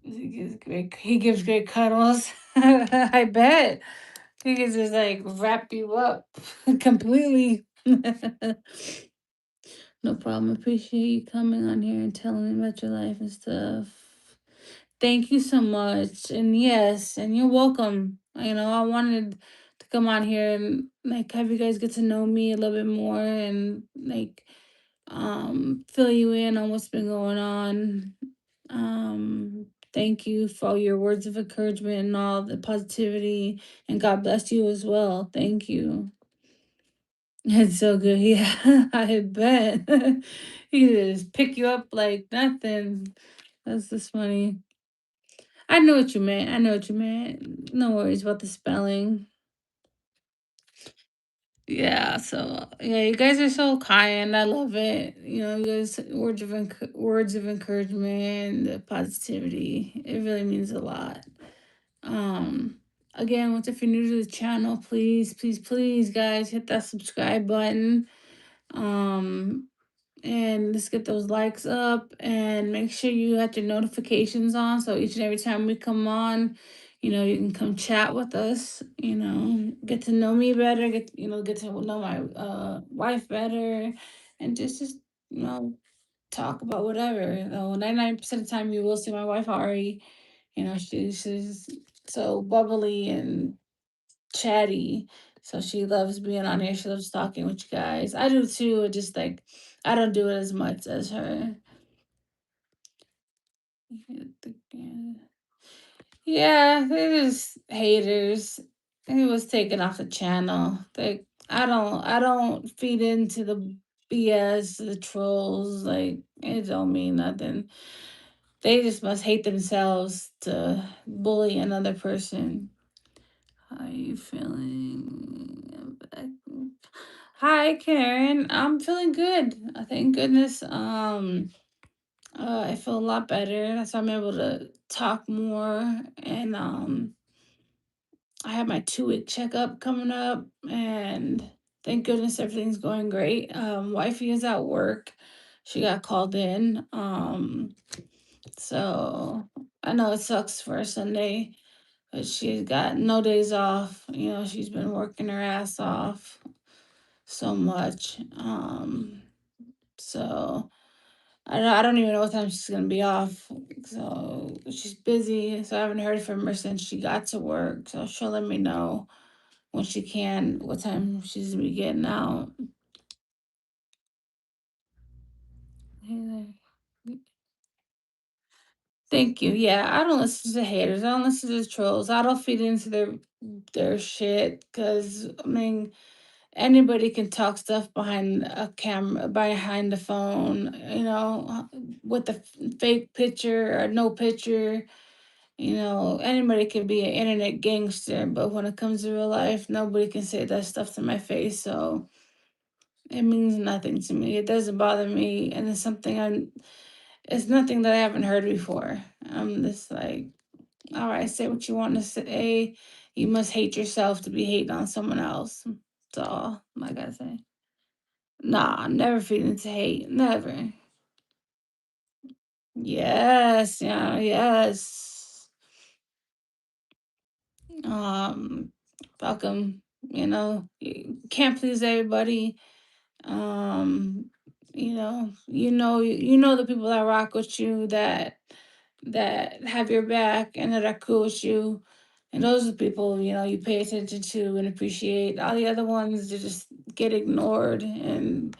S1: He gives great cuddles. I bet. He can just like wrap you up completely. No problem. Appreciate you coming on here and telling me about your life and stuff. Thank you so much. And yes, and you're welcome. I wanted to come on here and like have you guys get to know me a little bit more, and like fill you in on what's been going on. Thank you for all your words of encouragement and all the positivity, and God bless you as well. Thank you. It's so good. Yeah, I bet. He just pick you up like nothing. That's just funny. I know what you meant. I know what you meant. No worries about the spelling. Yeah, so yeah, you guys are so kind. I love it. You guys words of encouragement, the positivity. It really means a lot. Um, Again, once if you're new to the channel, please, please, please, guys, hit that subscribe button. Um, and let's get those likes up, and make sure you have your notifications on so each and every time we come on, you can come chat with us, get to know me better, get to know my wife better, and just talk about whatever. 99% of the time you will see my wife Ari. She's so bubbly and chatty. So she loves being on here. She loves talking with you guys. I do too. Just like I don't do it as much as her. Yeah, they're just haters. He was taken off the channel. I don't feed into the BS, the trolls. Like it don't mean nothing. They just must hate themselves to bully another person. How are you feeling? I'm back. Hi, Karen. I'm feeling good. Thank goodness. I feel a lot better. That's why I'm able to talk more. And I have my 2 week checkup coming up, and thank goodness everything's going great. Wifey is at work. She got called in. So I know it sucks for a Sunday, but she's got no days off. She's been working her ass off so much. So I don't even know what time she's gonna be off. So she's busy. So I haven't heard from her since she got to work. So she'll let me know when she can, what time she's gonna be getting out. Hey there. Thank you. Yeah, I don't listen to haters. I don't listen to the trolls. I don't feed into their shit because I mean anybody can talk stuff behind a camera, behind the phone, with a fake picture or no picture. Anybody can be an internet gangster, but when it comes to real life, nobody can say that stuff to my face. So it means nothing to me. It doesn't bother me, and it's nothing that I haven't heard before. I'm just like, all right, say what you want to say. You must hate yourself to be hating on someone else. That's all I gotta say. Nah, never feeling to hate. Never. Yes, yeah, yes. Um, Welcome. You can't please everybody. Um, you know the people that rock with you, that have your back and that are cool with you. And those are the people, you pay attention to and appreciate. All the other ones, they just get ignored and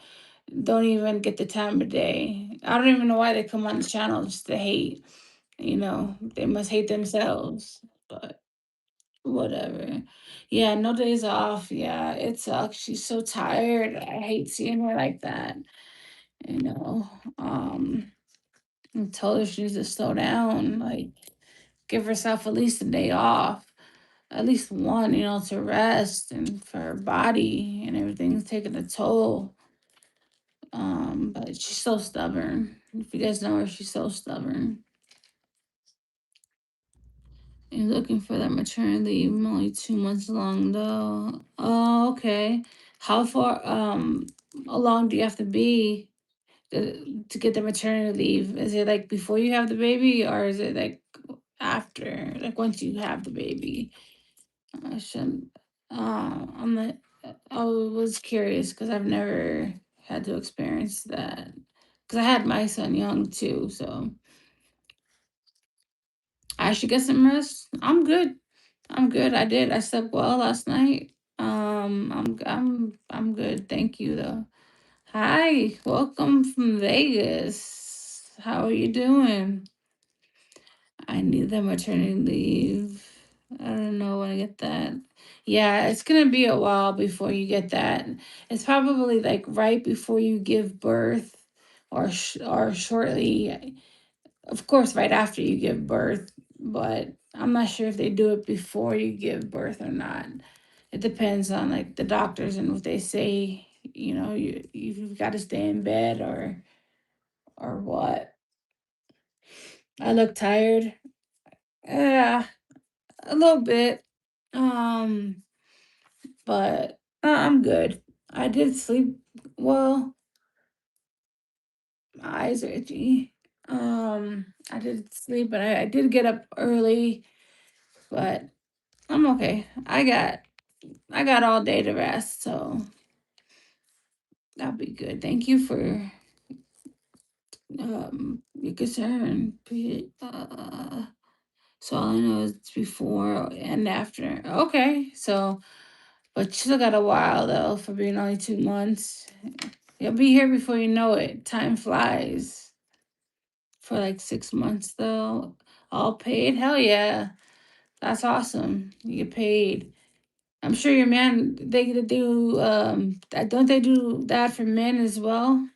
S1: don't even get the time of day. I don't even know why they come on the channel just to hate. They must hate themselves. But whatever. Yeah, no days off. Yeah, it sucks. She's so tired. I hate seeing her like that. You know. Um, I told her she needs to slow down. Like, give herself at least a day off. At least one, to rest and for her body and everything's taking a toll. But she's so stubborn. If you guys know her, she's so stubborn. You're looking for that maternity leave. I'm only 2 months long though. Oh, okay. How far along do you have to be to get the maternity leave? Is it like before you have the baby, or is it like after? Like once you have the baby? I shouldn't I'm not I was curious because I've never had to experience that. Because I had my son young too, so I should get some rest. I'm good. I'm good. I did. I slept well last night. I'm good. Thank you though. Hi, welcome from Vegas. How are you doing? I need the maternity leave. I don't know when I get that. Yeah, it's gonna be a while before you get that. It's probably like right before you give birth, or shortly, of course, right after you give birth, but I'm not sure if they do it before you give birth or not. It depends on like the doctors and what they say. You've got to stay in bed or what. I look tired. Yeah, a little bit. Um, but I'm good. I did sleep well. My eyes are itchy. I did sleep, but I did get up early, but I'm okay. I got all day to rest, so that'll be good. Thank you for your concern. So all I know is it's before and after. Okay, so but you still got a while though for being only 2 months. You'll be here before you know it. Time flies. For like 6 months though. All paid? Hell yeah. That's awesome. You get paid. I'm sure your man they gonna do don't they do that for men as well?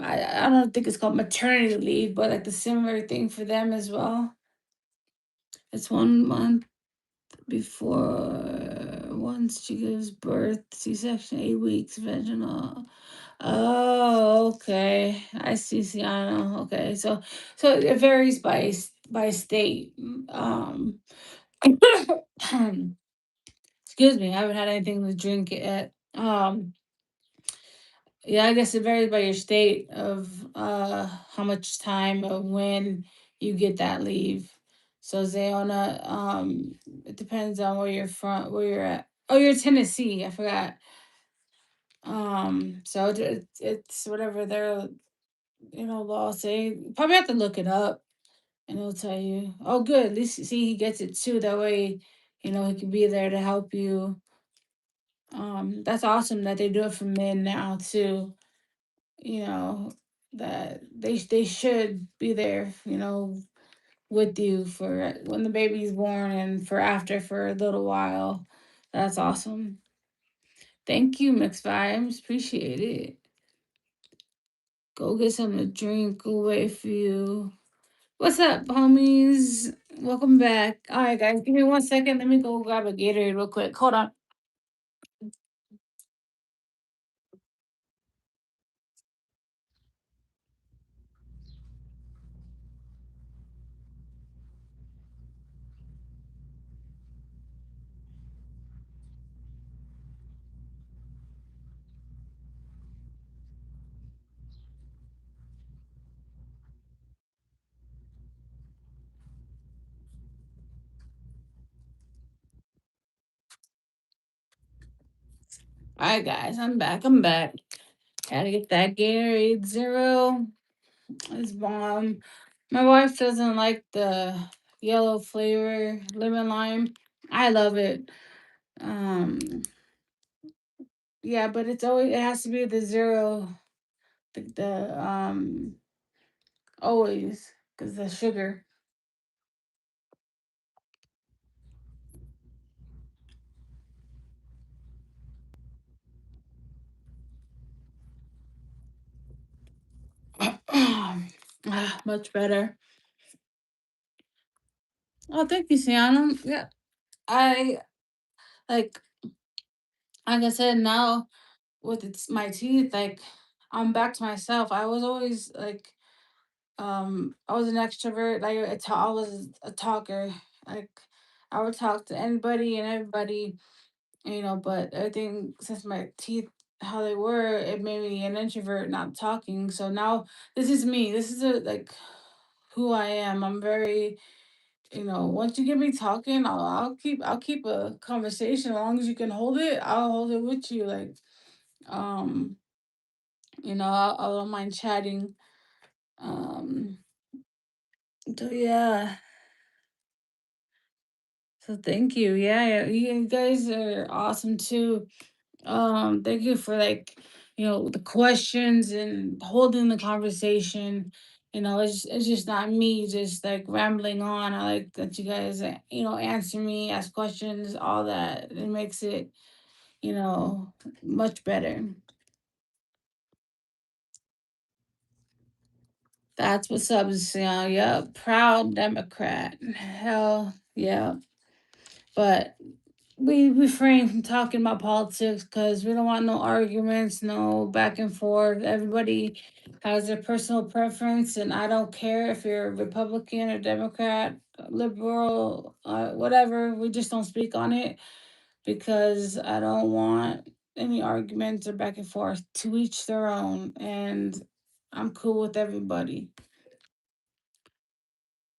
S1: I don't think it's called maternity leave, but like the similar thing for them as well. It's 1 month before once she gives birth, C-section, 8 weeks, vaginal. Oh, okay. I see, Sienna. Okay, so it varies by state. Excuse me, I haven't had anything to drink yet. Yeah, I guess it varies by your state of how much time of when you get that leave. So Zayona, it depends on where you're from, where you're at. Oh, you're Tennessee. I forgot. So it's whatever their law say. Probably have to look it up, and it'll tell you. Oh, good. At least see he gets it too. That way, he can be there to help you. That's awesome that they do it for men now too. You know that they should be there. With you for when the baby's born and for after for a little while. That's awesome. Thank you, Mixed Vibes. Appreciate it. Go get something to drink. Go wait for you. What's up, homies? Welcome back. All right, guys, give me 1 second. Let me go grab a Gatorade real quick. Hold on. All right, guys, I'm back. I'm back. Gotta get that Gatorade Zero. It's bomb. My wife doesn't like the yellow flavor, lemon lime. I love it. Um, yeah, but it has to be the zero, the always because the sugar. Much better. Oh, thank you, Sienna. Yeah, I like like I said now with my teeth, like I'm back to myself. I was always like I was an extrovert. Like I was a talker. Like I would talk to anybody and everybody, but I think since my teeth how they were, it made me an introvert, not talking. So now this is me. This is like who I am. I'm very, once you get me talking, I'll keep a conversation as long as you can hold it. I'll hold it with you. Like, um, I don't mind chatting. Um, so yeah. So thank you. Yeah, yeah, you guys are awesome too. Thank you for like, the questions and holding the conversation. It's just not me just like rambling on. I like that you guys answer me, ask questions, all that. It makes it, you know, much better. That's what's up, yeah. Proud Democrat. Hell yeah. But we refrain from talking about politics because we don't want no arguments, no back and forth. Everybody has their personal preference, and I don't care if you're a Republican or Democrat, liberal, whatever. We just don't speak on it because I don't want. any arguments or back and forth. To each their own, and I'm cool with everybody.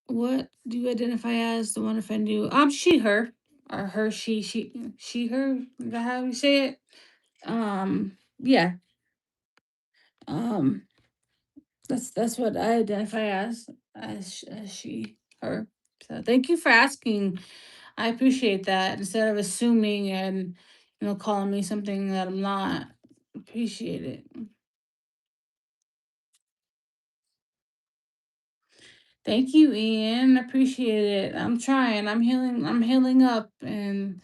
S1: What do you identify as? The one offend you? She, her, or her, she, her. Is that how you say it? Yeah. Um, that's what I identify as she, her. So thank you for asking. I appreciate that. Instead of assuming and calling me something that I'm not. Appreciate it. Thank you, Ian. Appreciate it. I'm trying. I'm healing. I'm healing up, and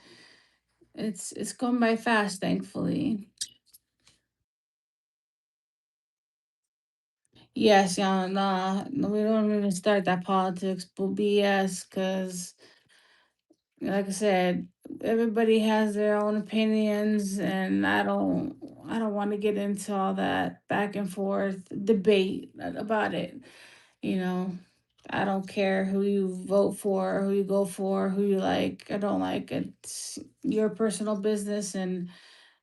S1: it's going by fast, thankfully. Yes, yeah, nah, no, we don't even start that politics, but BS, because like I said, everybody has their own opinions, and I don't want to get into all that back and forth debate about it. You know, I don't care who you vote for, who you go for, who you like. I don't like it. It's your personal business, and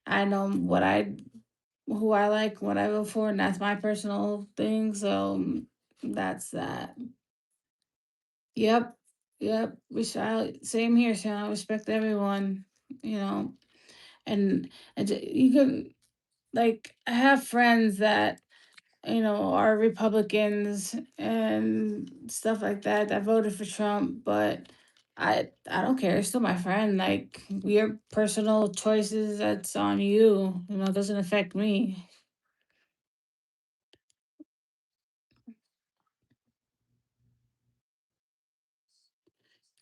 S1: I know who I like, what I vote for, and that's my personal thing. So that's that. Yep, yep. Same here, Sean. I respect everyone. You know, you can like I have friends that are Republicans and stuff like that that voted for Trump, but I don't care. It's still my friend. Like your personal choices, that's on you. It doesn't affect me.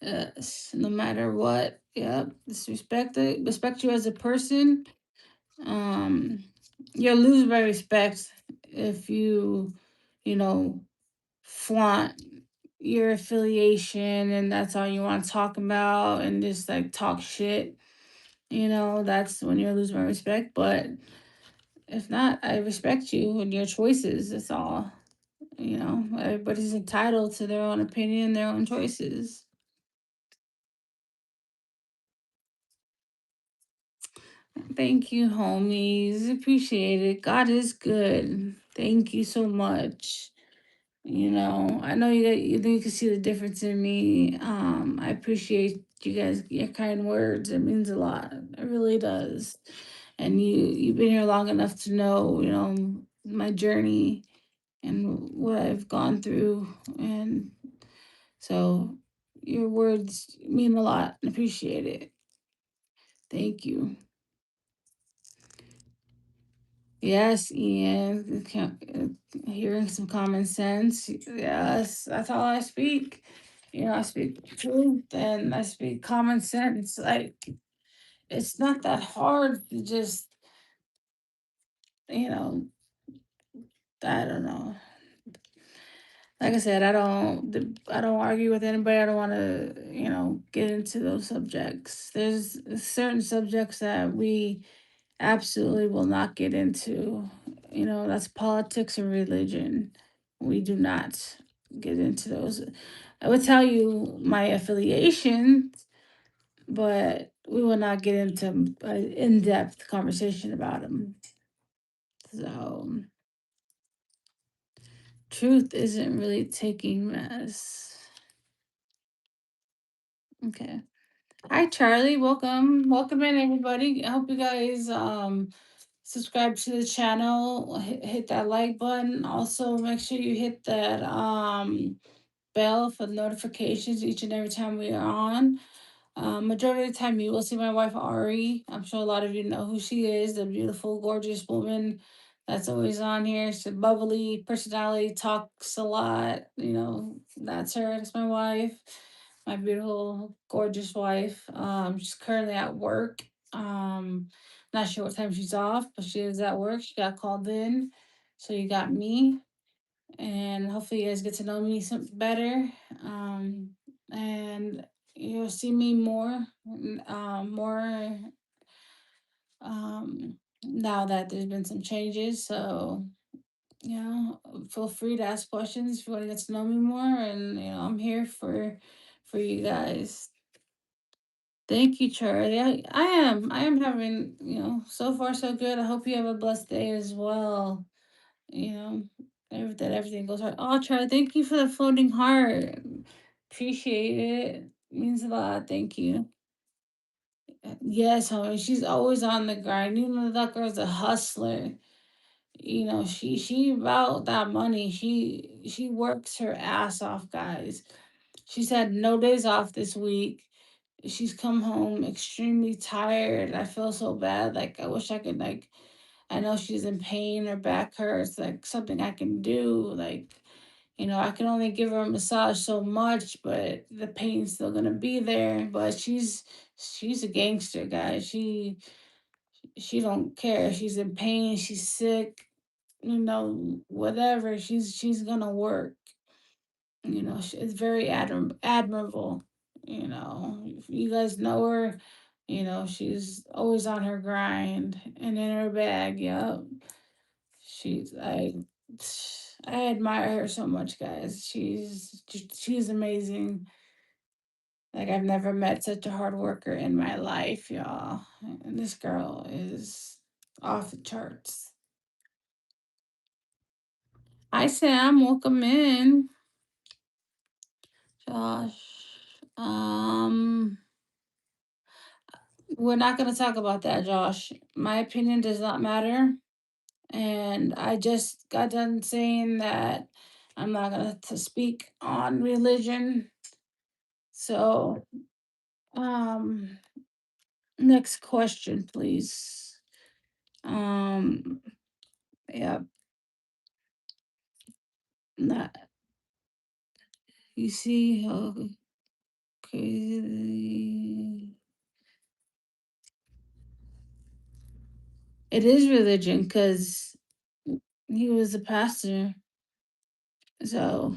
S1: No matter what. Yep. Respect you as a person. Um, you'll lose my respect if you know, flaunt your affiliation and that's all you want to talk about and just like talk shit. That's when you lose my respect. But if not, I respect you and your choices. That's all. Everybody's entitled to their own opinion, their own choices. Thank you, homies. Appreciate it. God is good. Thank you so much. I know you can see the difference in me. I appreciate you guys, your kind words. It means a lot. It really does. And you've been here long enough to know, my journey and what I've gone through. And so your words mean a lot. I appreciate it. Thank you. Yes, Ian. Hearing some common sense. Yes, that's all I speak. I speak truth and I speak common sense. Like, it's not that hard to just, you know, I don't know. Like I said, I don't argue with anybody. I don't want to, get into those subjects. There's certain subjects that we absolutely will not get into. That's politics and religion. We do not get into those. I would tell you my affiliation, but we will not get into an in depth conversation about them. So, truth isn't really taking mess. Okay. Hi, Charlie. Welcome. Welcome in, everybody. I hope you guys subscribe to the channel, hit that like button. Also, make sure you hit that bell for notifications each and every time we are on. Majority of the time, you will see my wife Ari. I'm sure a lot of you know who she is, the beautiful, gorgeous woman that's always on here. She's a bubbly personality, talks a lot. That's her. That's my wife, my beautiful, gorgeous wife. She's currently at work. Not sure what time she's off, but she is at work. She got called in, so you got me, and hopefully you guys get to know me some better. And you'll see me more now that there's been some changes. So feel free to ask questions if you want to get to know me more, and I'm here for you guys. Thank you, Charlie. I am. I am having, so far so good. I hope you have a blessed day as well. You know, that everything goes right. Oh, Charlie, thank you for the floating heart. Appreciate it. Means a lot. Thank you. Yes, homie. She's always on the grind. You know that girl's a hustler. She about that money. She works her ass off, guys. She's had no days off this week. She's come home extremely tired. I feel so bad. Like I wish I could I know she's in pain, her back hurts, like something I can do. I can only give her a massage so much, but the pain's still gonna be there. But she's a gangster, guys. She don't care. She's in pain, she's sick, whatever. She's gonna work. It's very admirable. If you guys know her, she's always on her grind and in her bag. Yep. She's I admire her so much, guys. She's amazing. Like I've never met such a hard worker in my life, y'all. And this girl is off the charts. Hi Sam, welcome in. Josh. We're not gonna talk about that, Josh. My opinion does not matter. And I just got done saying that I'm not gonna speak on religion. So, um, next question, please. Um, yeah, not you see how crazy it is religion because he was a pastor. So,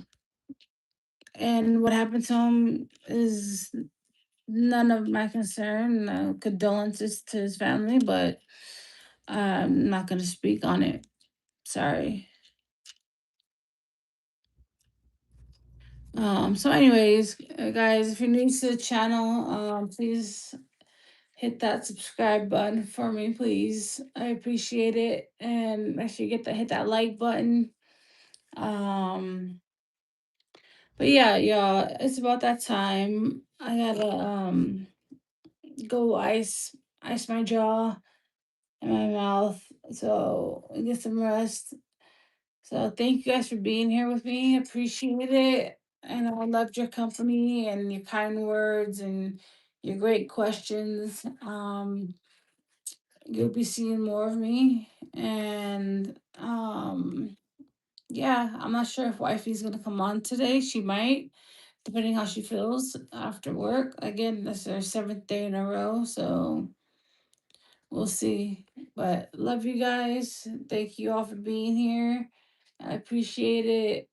S1: and what happened to him is none of my concern. Condolences to his family, but I'm not going to speak on it. Sorry. So anyways, guys, if you're new to the channel, please hit that subscribe button for me, please. I appreciate it. And make sure you hit that like button. Um, but yeah, y'all, it's about that time. I gotta go ice my jaw and my mouth. So get some rest. So thank you guys for being here with me. Appreciate it. And I loved your company and your kind words and your great questions. You'll be seeing more of me. And yeah, I'm not sure if wifey's gonna come on today. She might, depending how she feels after work. Again, this is her seventh day in a row, so we'll see. But love you guys. Thank you all for being here. I appreciate it.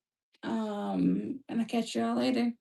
S1: And I'll catch y'all later.